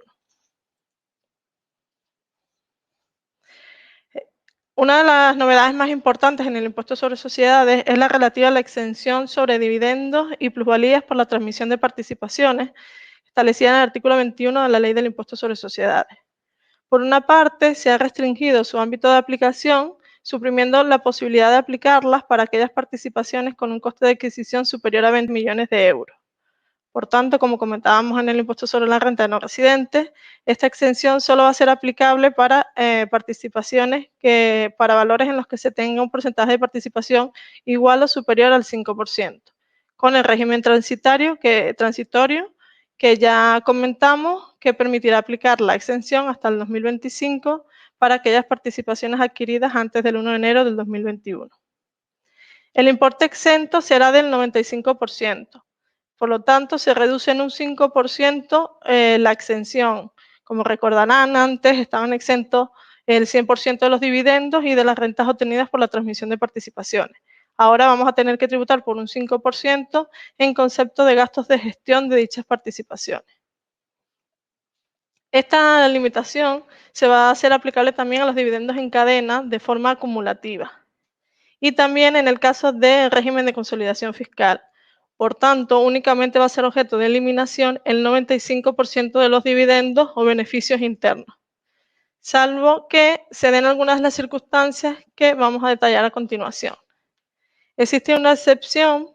Una de las novedades más importantes en el impuesto sobre sociedades es la relativa a la exención sobre dividendos y plusvalías por la transmisión de participaciones, establecida en el artículo 21 de la Ley del Impuesto sobre Sociedades. Por una parte, se ha restringido su ámbito de aplicación, suprimiendo la posibilidad de aplicarlas para aquellas participaciones con un coste de adquisición superior a 20 millones de euros. Por tanto, como comentábamos en el impuesto sobre la renta de no residentes, esta exención solo va a ser aplicable para participaciones para valores en los que se tenga un porcentaje de participación igual o superior al 5%, con el régimen transitorio que ya comentamos, que permitirá aplicar la exención hasta el 2025 para aquellas participaciones adquiridas antes del 1 de enero del 2021. El importe exento será del 95%. Por lo tanto, se reduce en un 5% la exención. Como recordarán, antes estaban exentos el 100% de los dividendos y de las rentas obtenidas por la transmisión de participaciones. Ahora vamos a tener que tributar por un 5% en concepto de gastos de gestión de dichas participaciones. Esta limitación se va a hacer aplicable también a los dividendos en cadena de forma acumulativa y también en el caso del régimen de consolidación fiscal. Por tanto, únicamente va a ser objeto de eliminación el 95% de los dividendos o beneficios internos, salvo que se den algunas de las circunstancias que vamos a detallar a continuación. Existe una excepción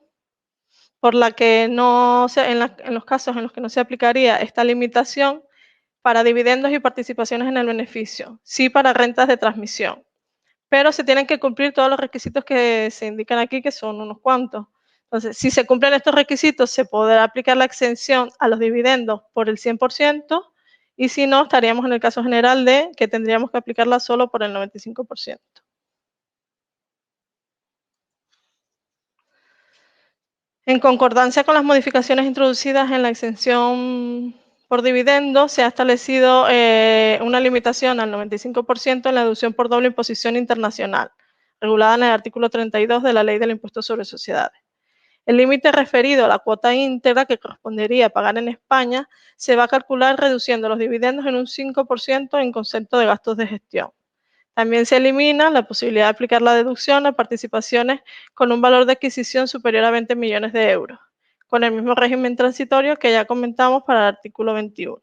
por la que en los casos en los que no se aplicaría esta limitación, para dividendos y participaciones en el beneficio, sí para rentas de transmisión. Pero se tienen que cumplir todos los requisitos que se indican aquí, que son unos cuantos. Entonces, si se cumplen estos requisitos, se podrá aplicar la exención a los dividendos por el 100%, y si no, estaríamos en el caso general de que tendríamos que aplicarla solo por el 95%. En concordancia con las modificaciones introducidas en la exención por dividendos, se ha establecido una limitación al 95% en la deducción por doble imposición internacional, regulada en el artículo 32 de la Ley del Impuesto sobre Sociedades. El límite referido a la cuota íntegra que correspondería pagar en España se va a calcular reduciendo los dividendos en un 5% en concepto de gastos de gestión. También se elimina la posibilidad de aplicar la deducción a participaciones con un valor de adquisición superior a 20 millones de euros, con el mismo régimen transitorio que ya comentamos para el artículo 21.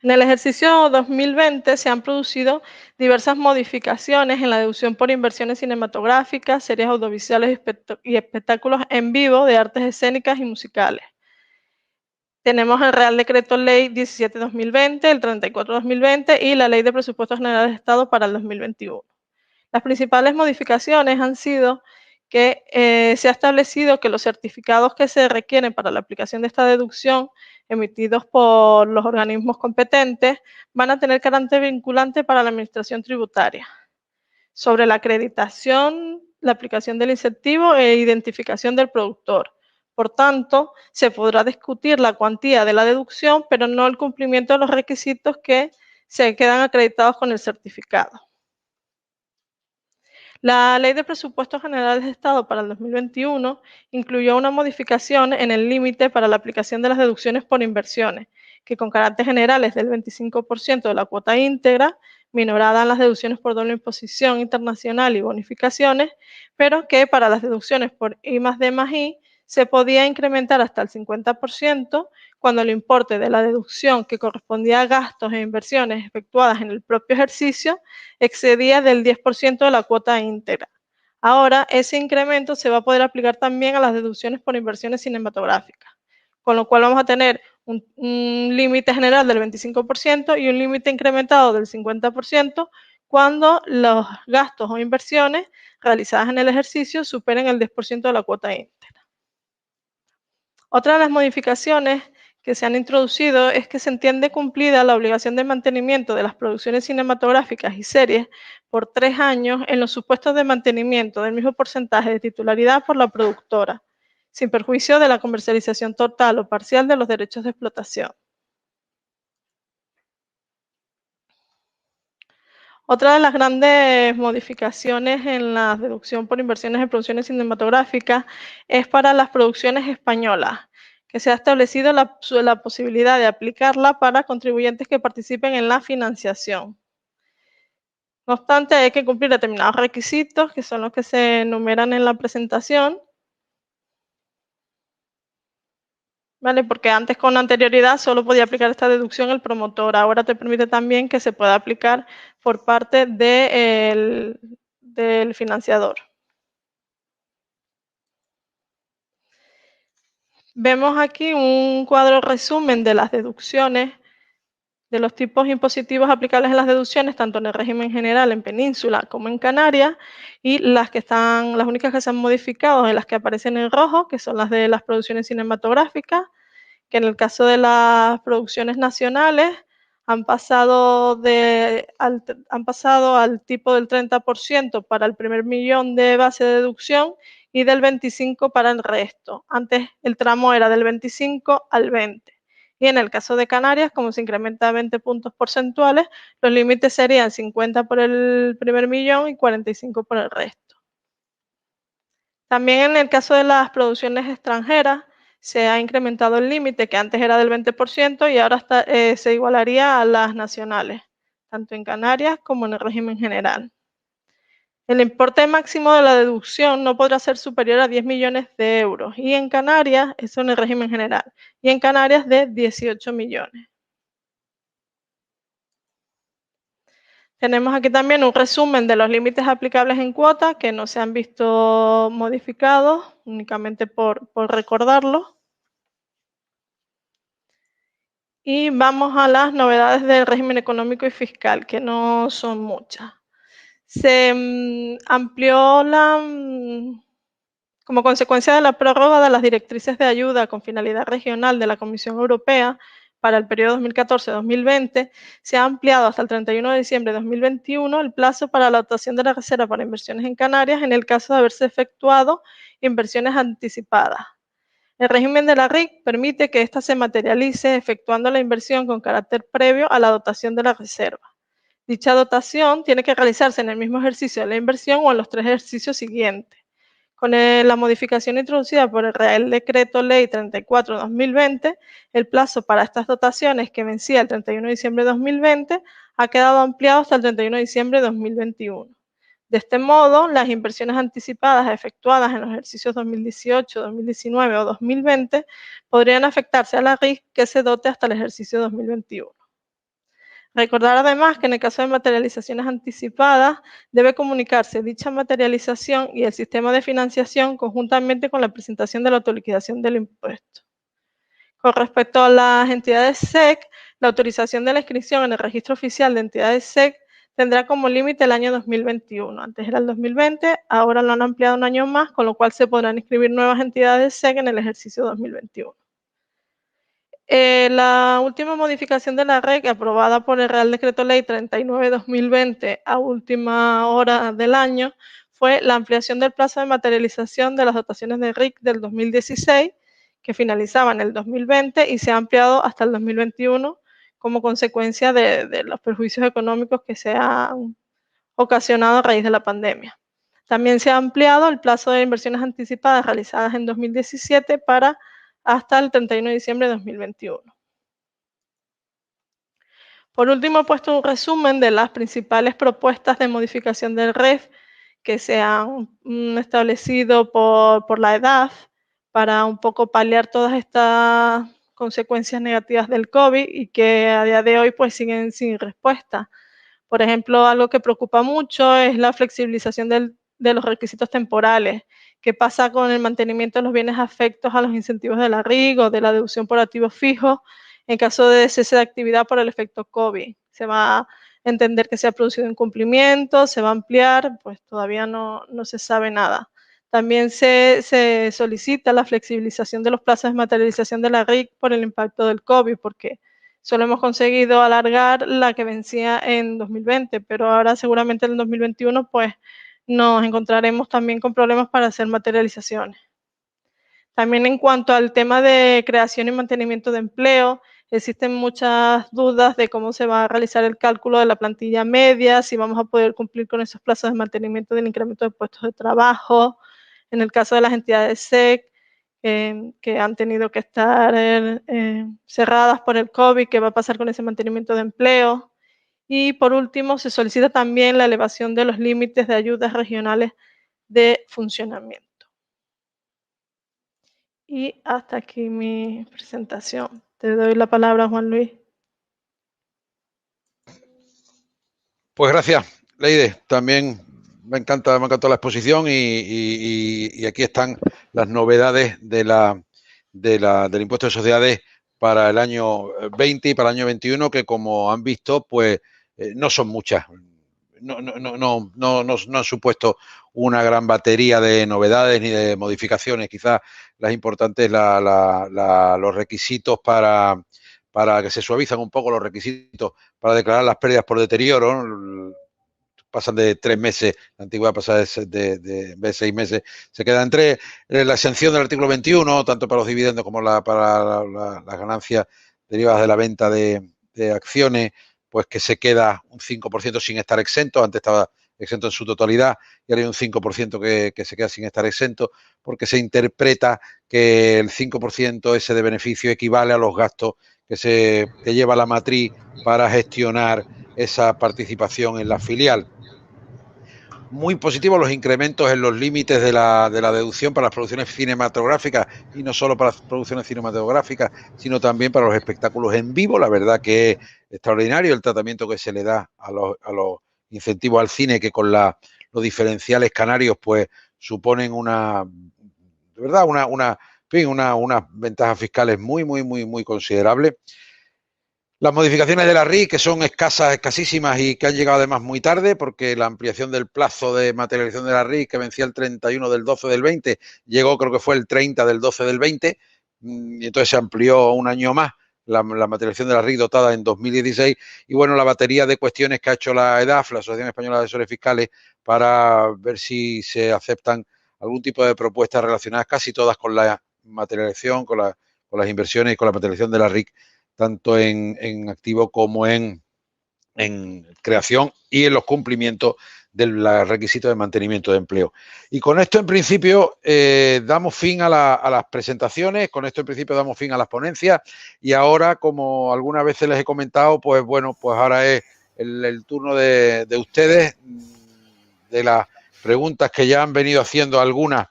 En el ejercicio 2020 se han producido diversas modificaciones en la deducción por inversiones cinematográficas, series audiovisuales y espectáculos en vivo de artes escénicas y musicales. Tenemos el Real Decreto Ley 17/2020, el 34/2020 y la Ley de Presupuestos Generales de Estado para el 2021. Las principales modificaciones han sido que se ha establecido que los certificados que se requieren para la aplicación de esta deducción emitidos por los organismos competentes van a tener carácter vinculante para la administración tributaria. Sobre la acreditación, la aplicación del incentivo e identificación del productor. Por tanto, se podrá discutir la cuantía de la deducción, pero no el cumplimiento de los requisitos que se quedan acreditados con el certificado. La Ley de Presupuestos Generales de Estado para el 2021 incluyó una modificación en el límite para la aplicación de las deducciones por inversiones, que con carácter general es del 25% de la cuota íntegra, minorada en las deducciones por doble imposición internacional y bonificaciones, pero que para las deducciones por I+D+I se podía incrementar hasta el 50% cuando el importe de la deducción que correspondía a gastos e inversiones efectuadas en el propio ejercicio excedía del 10% de la cuota íntegra. Ahora, ese incremento se va a poder aplicar también a las deducciones por inversiones cinematográficas, con lo cual vamos a tener un límite general del 25% y un límite incrementado del 50% cuando los gastos o inversiones realizadas en el ejercicio superen el 10% de la cuota íntegra. Otra de las modificaciones que se han introducido es que se entiende cumplida la obligación de mantenimiento de las producciones cinematográficas y series por 3 años en los supuestos de mantenimiento del mismo porcentaje de titularidad por la productora, sin perjuicio de la comercialización total o parcial de los derechos de explotación. Otra de las grandes modificaciones en la deducción por inversiones en producciones cinematográficas es para las producciones españolas, que se ha establecido la posibilidad de aplicarla para contribuyentes que participen en la financiación. No obstante, hay que cumplir determinados requisitos, que son los que se enumeran en la presentación. ¿Vale? Porque antes, con anterioridad, solo podía aplicar esta deducción el promotor. Ahora te permite también que se pueda aplicar por parte del financiador. Vemos aquí un cuadro resumen de las deducciones, de los tipos impositivos aplicables en las deducciones, tanto en el régimen general en Península como en Canarias, y las únicas que se han modificado en las que aparecen en rojo, que son las de las producciones cinematográficas, que en el caso de las producciones nacionales han pasado al tipo del 30% para el primer millón de base de deducción y del 25% para el resto. Antes el tramo era del 25 al 20. Y en el caso de Canarias, como se incrementa a 20 puntos porcentuales, los límites serían 50 por el primer millón y 45 por el resto. También en el caso de las producciones extranjeras, se ha incrementado el límite, que antes era del 20% y ahora se igualaría a las nacionales, tanto en Canarias como en el régimen general. El importe máximo de la deducción no podrá ser superior a 10 millones de euros, y en Canarias, eso en el régimen general, y en Canarias de 18 millones. Tenemos aquí también un resumen de los límites aplicables en cuota que no se han visto modificados, únicamente por recordarlo. Y vamos a las novedades del régimen económico y fiscal, que no son muchas. Se amplió como consecuencia de la prórroga de las directrices de ayuda con finalidad regional de la Comisión Europea para el periodo 2014-2020, se ha ampliado hasta el 31 de diciembre de 2021 el plazo para la dotación de la reserva para inversiones en Canarias en el caso de haberse efectuado inversiones anticipadas. El régimen de la RIC permite que ésta se materialice efectuando la inversión con carácter previo a la dotación de la reserva. Dicha dotación tiene que realizarse en el mismo ejercicio de la inversión o en los 3 ejercicios siguientes. Con la modificación introducida por el Real Decreto Ley 34/2020, el plazo para estas dotaciones, que vencía el 31 de diciembre de 2020, ha quedado ampliado hasta el 31 de diciembre de 2021. De este modo, las inversiones anticipadas efectuadas en los ejercicios 2018, 2019 o 2020 podrían afectarse a la RIC que se dote hasta el ejercicio 2021. Recordar además que en el caso de materializaciones anticipadas debe comunicarse dicha materialización y el sistema de financiación conjuntamente con la presentación de la autoliquidación del impuesto. Con respecto a las entidades SEC, la autorización de la inscripción en el registro oficial de entidades SEC tendrá como límite el año 2021. Antes era el 2020, ahora lo han ampliado un año más, con lo cual se podrán inscribir nuevas entidades SEC en el ejercicio 2021. La última modificación de la REC, aprobada por el Real Decreto Ley 39/2020 a última hora del año, fue la ampliación del plazo de materialización de las dotaciones de RIC del 2016, que finalizaba en el 2020 y se ha ampliado hasta el 2021 como consecuencia de los perjuicios económicos que se han ocasionado a raíz de la pandemia. También se ha ampliado el plazo de inversiones anticipadas realizadas en 2017 para hasta el 31 de diciembre de 2021. Por último, he puesto un resumen de las principales propuestas de modificación del REF que se han establecido por la edad para un poco paliar todas estas consecuencias negativas del COVID y que a día de hoy pues siguen sin respuesta. Por ejemplo, algo que preocupa mucho es la flexibilización de los requisitos temporales. ¿Qué pasa con el mantenimiento de los bienes afectos a los incentivos de la RIC o de la deducción por activos fijos en caso de cese de actividad por el efecto COVID? ¿Se va a entender que se ha producido incumplimiento? ¿Se va a ampliar? Pues todavía no se sabe nada. También se solicita la flexibilización de los plazos de materialización de la RIC por el impacto del COVID, porque solo hemos conseguido alargar la que vencía en 2020, pero ahora seguramente en el 2021 pues nos encontraremos también con problemas para hacer materializaciones. También en cuanto al tema de creación y mantenimiento de empleo, existen muchas dudas de cómo se va a realizar el cálculo de la plantilla media, si vamos a poder cumplir con esos plazos de mantenimiento del incremento de puestos de trabajo. En el caso de las entidades SEC, que han tenido que estar cerradas por el COVID, ¿qué va a pasar con ese mantenimiento de empleo? Y por último, se solicita también la elevación de los límites de ayudas regionales de funcionamiento. Y hasta aquí mi presentación. Te doy la palabra, Juan Luis. Pues gracias, Leide. También me encantó la exposición y aquí están las novedades del impuesto de sociedades para el año 20 y para el año 21, que como han visto, pues no son muchas. No han supuesto una gran batería de novedades ni de modificaciones. Quizás las importantes, los requisitos para que se suavizan un poco los requisitos para declarar las pérdidas por deterioro, ¿no? Pasan de 3 meses, la antigüedad pasa de 6 meses, se queda entre la exención del artículo 21, tanto para los dividendos como para las ganancias derivadas de la venta de acciones, pues que se queda un 5% sin estar exento. Antes estaba exento en su totalidad y ahora hay un 5% que se queda sin estar exento, porque se interpreta que el 5% ese de beneficio equivale a los gastos que lleva la matriz para gestionar esa participación en la filial. Muy positivos los incrementos en los límites de la deducción para las producciones cinematográficas, y no solo para las producciones cinematográficas, sino también para los espectáculos en vivo. La verdad que es extraordinario el tratamiento que se le da a los incentivos al cine, que con los diferenciales canarios pues suponen unas ventajas fiscales muy considerables. Las modificaciones de la RIC, que son escasísimas y que han llegado además muy tarde, porque la ampliación del plazo de materialización de la RIC, que vencía el 31 del 12 del 20, llegó, creo que fue el 30 del 12 del 20, y entonces se amplió un año más la materialización de la RIC dotada en 2016. Y bueno, la batería de cuestiones que ha hecho la EDAF, la Asociación Española de Asesores Fiscales, para ver si se aceptan algún tipo de propuestas relacionadas, casi todas con la materialización, con las inversiones y con la materialización de la RIC, tanto en activo como en creación y en los cumplimientos del requisito de mantenimiento de empleo. Y con esto, en principio, damos fin a las presentaciones, con esto, en principio, damos fin a las ponencias, y ahora, como algunas veces les he comentado, pues bueno, pues ahora es el turno de ustedes, de las preguntas que ya han venido haciendo algunas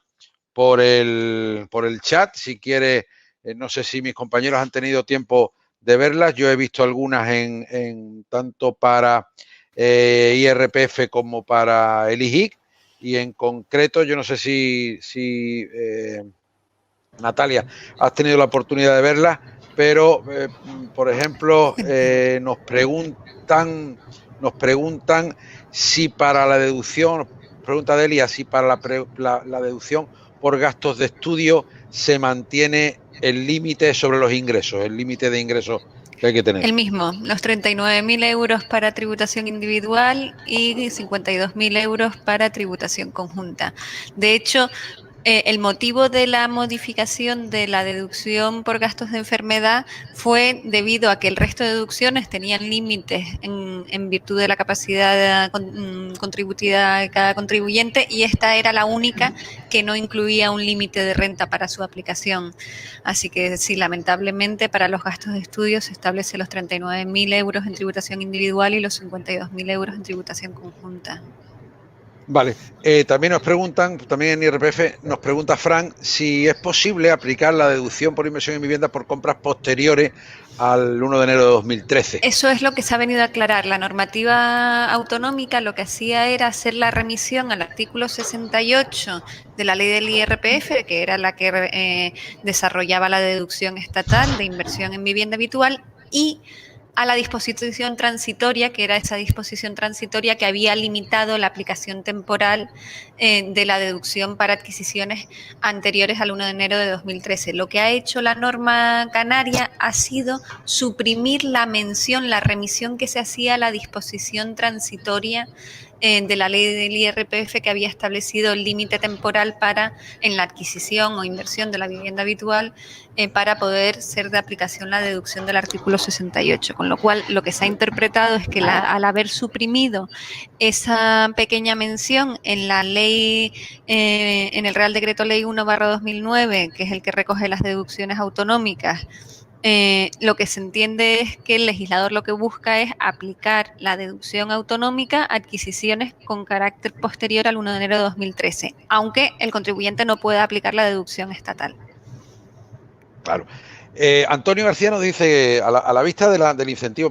por el chat. Si quiere, no sé si mis compañeros han tenido tiempo de verlas. Yo he visto algunas en tanto para IRPF como para el IJIC, y en concreto, yo no sé si Natalia, has tenido la oportunidad de verlas, pero por ejemplo, nos preguntan si para la deducción, pregunta Delia, si para la deducción por gastos de estudio se mantiene el límite sobre los ingresos, el límite de ingresos que hay que tener. El mismo, los 39.000 euros para tributación individual y 52.000 euros para tributación conjunta. De hecho, el motivo de la modificación de la deducción por gastos de enfermedad fue debido a que el resto de deducciones tenían límites en virtud de la capacidad contributiva de cada contribuyente, y esta era la única que no incluía un límite de renta para su aplicación. Así que sí, lamentablemente para los gastos de estudio se establece los 39.000 euros en tributación individual y los 52.000 euros en tributación conjunta. Vale, también nos preguntan, también en IRPF, nos pregunta Fran si es posible aplicar la deducción por inversión en vivienda por compras posteriores al 1 de enero de 2013. Eso es lo que se ha venido a aclarar. La normativa autonómica lo que hacía era hacer la remisión al artículo 68 de la ley del IRPF, que era la que desarrollaba la deducción estatal de inversión en vivienda habitual, y a la disposición transitoria, que era esa disposición transitoria que había limitado la aplicación temporal de la deducción para adquisiciones anteriores al 1 de enero de 2013. Lo que ha hecho la norma canaria ha sido suprimir la mención, la remisión que se hacía a la disposición transitoria de la ley del IRPF, que había establecido el límite temporal en la adquisición o inversión de la vivienda habitual para poder ser de aplicación la deducción del artículo 68. Con lo cual, lo que se ha interpretado es que al haber suprimido esa pequeña mención en la ley, en el Real Decreto Ley 1/2009, que es el que recoge las deducciones autonómicas, lo que se entiende es que el legislador lo que busca es aplicar la deducción autonómica a adquisiciones con carácter posterior al 1 de enero de 2013, aunque el contribuyente no pueda aplicar la deducción estatal. Claro. Antonio García nos dice, a la vista del incentivo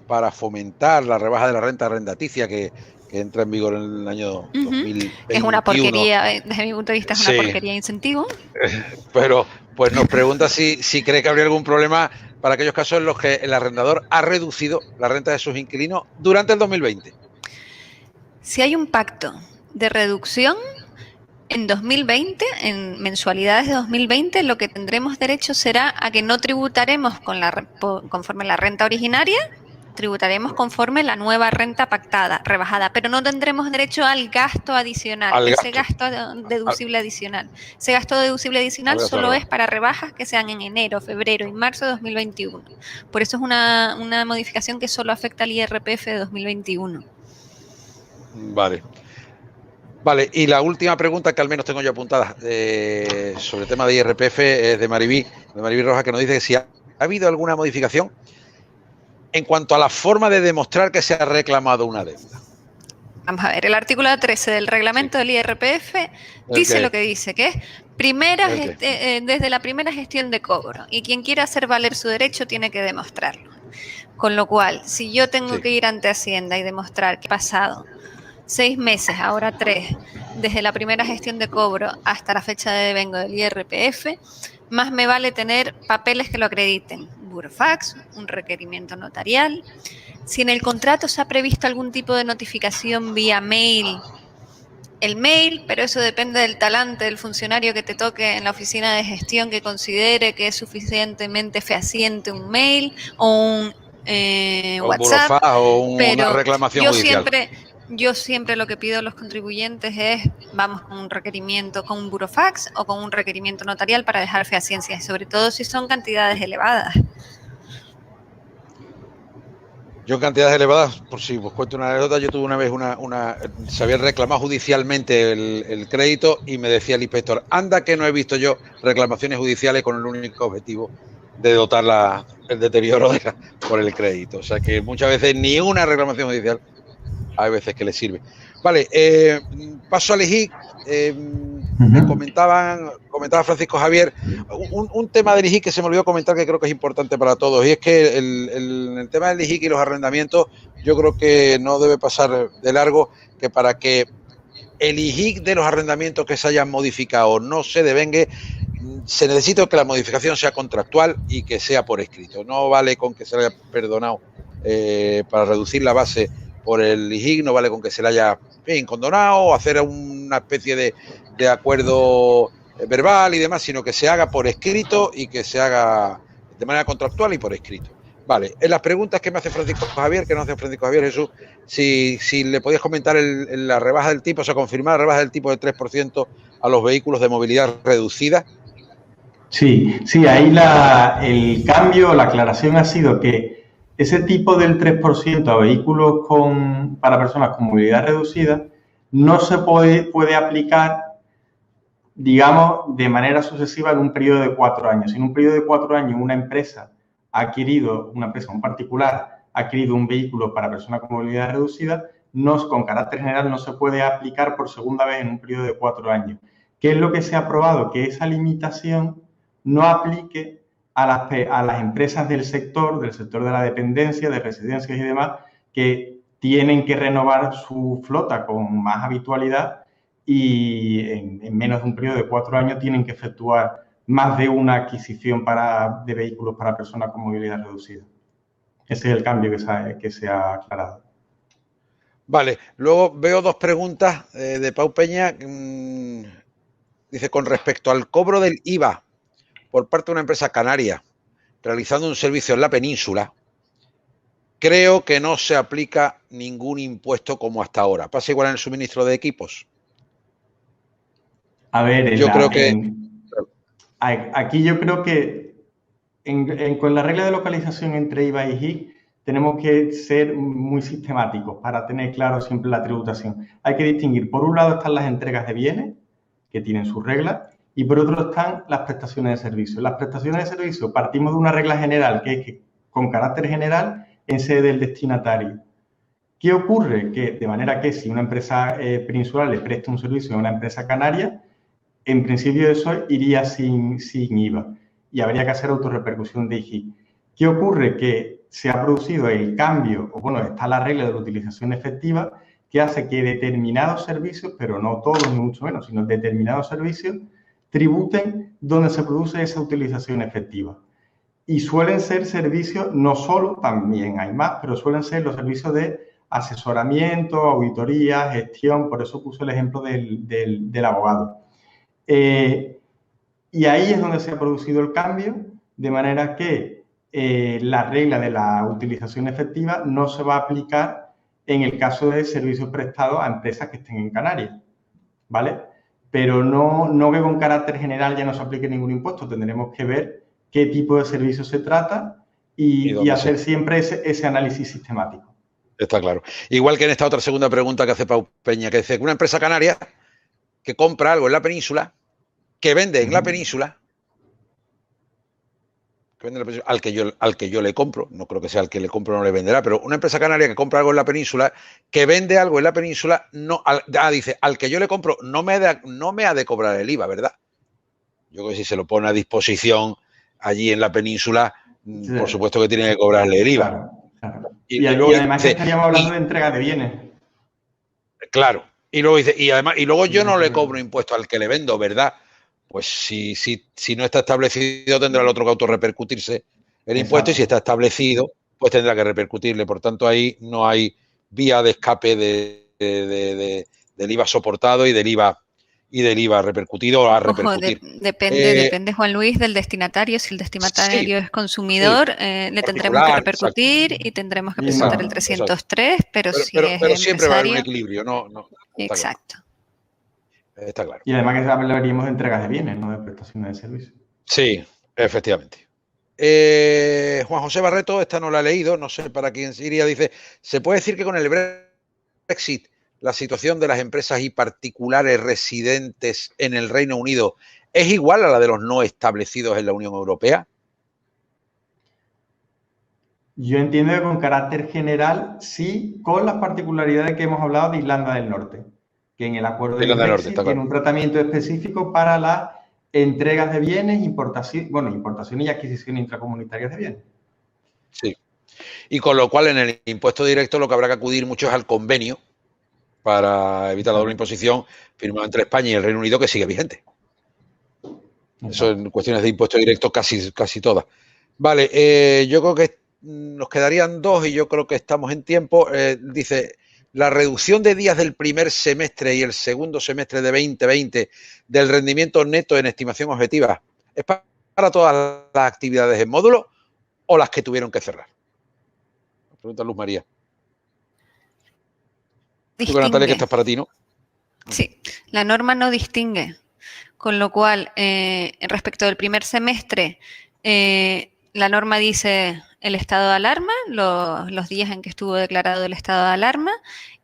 para fomentar la rebaja de la renta arrendaticia que entra en vigor en el año 2021. Es una porquería, desde mi punto de vista es una porquería de incentivo. Pero pues nos pregunta si cree que habría algún problema para aquellos casos en los que el arrendador ha reducido la renta de sus inquilinos durante el 2020. Si hay un pacto de reducción en 2020, en mensualidades de 2020, lo que tendremos derecho será a que no tributaremos conforme la renta originaria, tributaremos conforme la nueva renta pactada, rebajada, pero no tendremos derecho al gasto adicional, gasto deducible adicional. Ese gasto deducible adicional solo es para rebajas que sean en enero, febrero y marzo de 2021. Por eso es una modificación que solo afecta al IRPF de 2021. Vale, y la última pregunta que al menos tengo yo apuntada sobre el tema de IRPF es de Maribí Rojas, que nos dice que si ha habido alguna modificación en cuanto a la forma de demostrar que se ha reclamado una deuda. Vamos a ver, el artículo 13 del reglamento del IRPF dice lo que dice, que es desde la primera gestión de cobro, y quien quiera hacer valer su derecho tiene que demostrarlo. Con lo cual, si yo tengo que ir ante Hacienda y demostrar que he pasado 6 meses, ahora 3, desde la primera gestión de cobro hasta la fecha de devengo del IRPF, más me vale tener papeles que lo acrediten, burofax, un requerimiento notarial. Si en el contrato se ha previsto algún tipo de notificación vía mail, el mail, pero eso depende del talante del funcionario que te toque en la oficina de gestión que considere que es suficientemente fehaciente un mail o un WhatsApp. Un burofax o una reclamación judicial. Yo siempre lo que pido a los contribuyentes es, vamos con un requerimiento, con un burofax o con un requerimiento notarial para dejar fehaciencia, sobre todo si son cantidades elevadas. Yo en cantidades elevadas, por si os cuento una anécdota, yo tuve una vez se había reclamado judicialmente el crédito y me decía el inspector, anda que no he visto yo reclamaciones judiciales con el único objetivo de dotar el deterioro por el crédito. O sea que muchas veces ni una reclamación judicial hay veces que le sirve. Vale, paso al IGIC. Comentaba Francisco Javier un tema del IGIC que se me olvidó comentar que creo que es importante para todos, y es que el tema del IGIC y los arrendamientos, yo creo que no debe pasar de largo, que para que el IGIC de los arrendamientos que se hayan modificado no se devengue, se necesita que la modificación sea contractual y que sea por escrito. No vale con que se le haya perdonado para reducir la base por el IGIC, no vale con que se le haya condonado o hacer una especie de acuerdo verbal y demás, sino que se haga por escrito y que se haga de manera contractual y por escrito. Vale, en las preguntas que me hace Francisco Javier, Jesús, si le podías comentar la rebaja del tipo, o sea, confirmar la rebaja del tipo de 3% a los vehículos de movilidad reducida. Sí, ahí el cambio, la aclaración ha sido que ese tipo del 3% a vehículos para personas con movilidad reducida no se puede aplicar, digamos, de manera sucesiva en un periodo de 4 años. Si en un periodo de 4 años un particular ha adquirido un vehículo para personas con movilidad reducida, con carácter general no se puede aplicar por segunda vez en un periodo de 4 años. ¿Qué es lo que se ha aprobado? Que esa limitación no aplique a las empresas del sector de la dependencia, de residencias y demás, que tienen que renovar su flota con más habitualidad y en menos de un periodo de 4 años tienen que efectuar más de una adquisición de vehículos para personas con movilidad reducida. Ese es el cambio que se ha aclarado. Vale, luego veo 2 preguntas de Pau Peña. Dice, con respecto al cobro del IVA por parte de una empresa canaria realizando un servicio en la península, creo que no se aplica ningún impuesto como hasta ahora. ¿Pasa igual en el suministro de equipos? A ver, aquí yo creo que con la regla de localización entre IVA y IGIC tenemos que ser muy sistemáticos para tener claro siempre la tributación. Hay que distinguir, por un lado están las entregas de bienes, que tienen sus reglas, y por otro están las prestaciones de servicio. Las prestaciones de servicio partimos de una regla general, que es que con carácter general en sede del destinatario. ¿Qué ocurre? Que de manera que si una empresa peninsular le presta un servicio a una empresa canaria, en principio eso iría sin IVA y habría que hacer autorrepercusión de IGIC. ¿Qué ocurre? Que se ha producido el cambio, está la regla de la utilización efectiva, que hace que determinados servicios, pero no todos ni mucho menos, sino determinados servicios, tributen donde se produce esa utilización efectiva. Y suelen ser servicios, no solo, también hay más, pero suelen ser los servicios de asesoramiento, auditoría, gestión, por eso puse el ejemplo del abogado. Y ahí es donde se ha producido el cambio, de manera que la regla de la utilización efectiva no se va a aplicar en el caso de servicios prestados a empresas que estén en Canarias, ¿vale? Pero no que con carácter general ya no se aplique ningún impuesto. Tendremos que ver qué tipo de servicio se trata y hacer siempre ese análisis sistemático. Está claro. Igual que en esta otra segunda pregunta que hace Pau Peña, que dice que una empresa canaria que compra algo en la península, que vende en la península, al que yo le compro, no creo que sea al que le compro no le venderá, pero una empresa canaria que compra algo en la península, que vende algo en la península, dice, al que yo le compro no me ha de cobrar el IVA, ¿verdad? Yo creo que si se lo pone a disposición allí en la península, sí, por supuesto que tiene que cobrarle el IVA. Claro. Y además dice, estaríamos hablando de entrega de bienes. Claro. Y luego dice, y luego yo no le cobro impuesto al que le vendo, ¿verdad? Pues si no está establecido, tendrá el otro que autorrepercutirse el impuesto, y si está establecido, pues tendrá que repercutirle. Por tanto, ahí no hay vía de escape del IVA soportado y del IVA repercutido a repercutir. Ojo, depende, Juan Luis, del destinatario. Si el destinatario es consumidor, le tendremos que repercutir, exacto, y tendremos que presentar el 303, pero siempre va a haber un equilibrio, ¿no? Exacto. Claro. Está claro. Y además que hablaríamos de entregas de bienes, no de prestaciones de servicios. Sí, efectivamente. Juan José Barreto, esta no la he leído, no sé para quién iría, dice, ¿se puede decir que con el Brexit la situación de las empresas y particulares residentes en el Reino Unido es igual a la de los no establecidos en la Unión Europea? Yo entiendo que con carácter general, sí, con las particularidades que hemos hablado de Irlanda del Norte, que en el acuerdo de Brexit tiene un tratamiento específico para las entregas de bienes, importación y adquisición intracomunitarias de bienes. Sí. Y con lo cual en el impuesto directo lo que habrá que acudir mucho es al convenio para evitar la doble imposición firmado entre España y el Reino Unido, que sigue vigente. Eso en cuestiones de impuesto directo casi todas. Vale, yo creo que nos quedarían dos y yo creo que estamos en tiempo. Dice, la reducción de días del primer semestre y el segundo semestre de 2020 del rendimiento neto en estimación objetiva, ¿es para todas las actividades en módulo o las que tuvieron que cerrar? Pregunta Luz María. Tú, Natalia, que estás para ti, ¿no? Sí, la norma no distingue, con lo cual, respecto del primer semestre, la norma dice el estado de alarma, los días en que estuvo declarado el estado de alarma,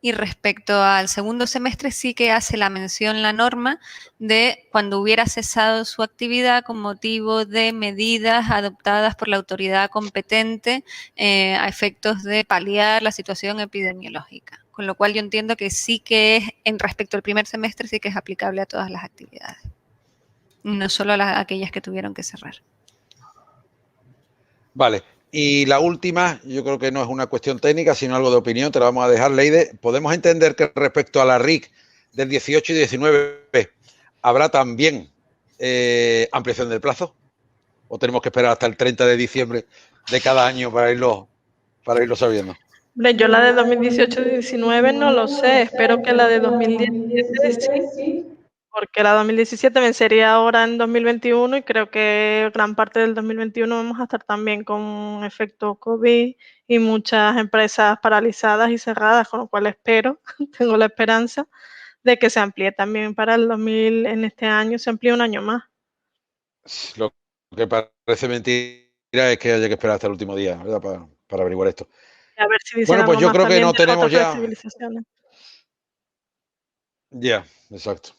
y respecto al segundo semestre sí que hace la mención la norma de cuando hubiera cesado su actividad con motivo de medidas adoptadas por la autoridad competente a efectos de paliar la situación epidemiológica. Con lo cual yo entiendo que sí que es, en respecto al primer semestre, sí que es aplicable a todas las actividades, no solo a aquellas que tuvieron que cerrar. Vale, y la última, yo creo que no es una cuestión técnica, sino algo de opinión, te la vamos a dejar, Leide. ¿Podemos entender que respecto a la RIC del 18 y 19 habrá también ampliación del plazo? ¿O tenemos que esperar hasta el 30 de diciembre de cada año para irlo sabiendo? Yo la de 2018-19 no lo sé, espero que la de 2017 sí, porque la 2017 vencería ahora en 2021 y creo que gran parte del 2021 vamos a estar también con efecto COVID y muchas empresas paralizadas y cerradas, con lo cual espero, tengo la esperanza de que se amplíe también para el 2000, en este año se amplíe un año más. Lo que parece mentira es que haya que esperar hasta el último día, ¿verdad? Para averiguar esto. A ver si dicen bueno, pues yo creo que no tenemos ya. Ya, exacto.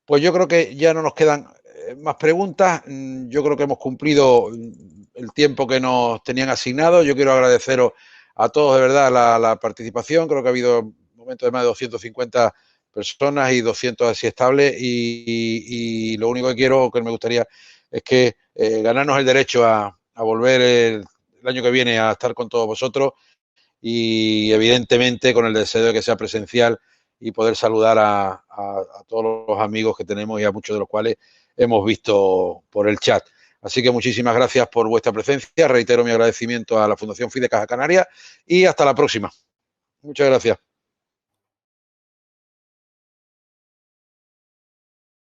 Pues yo creo que ya no nos quedan más preguntas. Yo creo que hemos cumplido el tiempo que nos tenían asignado. Yo quiero agradeceros a todos de verdad la participación. Creo que ha habido momentos de más de 250 personas y 200 así estables. Y lo único que me gustaría es que ganarnos el derecho a volver el año que viene a estar con todos vosotros y evidentemente con el deseo de que sea presencial y poder saludar a todos los amigos que tenemos y a muchos de los cuales hemos visto por el chat. Así que muchísimas gracias por vuestra presencia. Reitero mi agradecimiento a la Fundación FIDE Caja Canaria y hasta la próxima. Muchas gracias.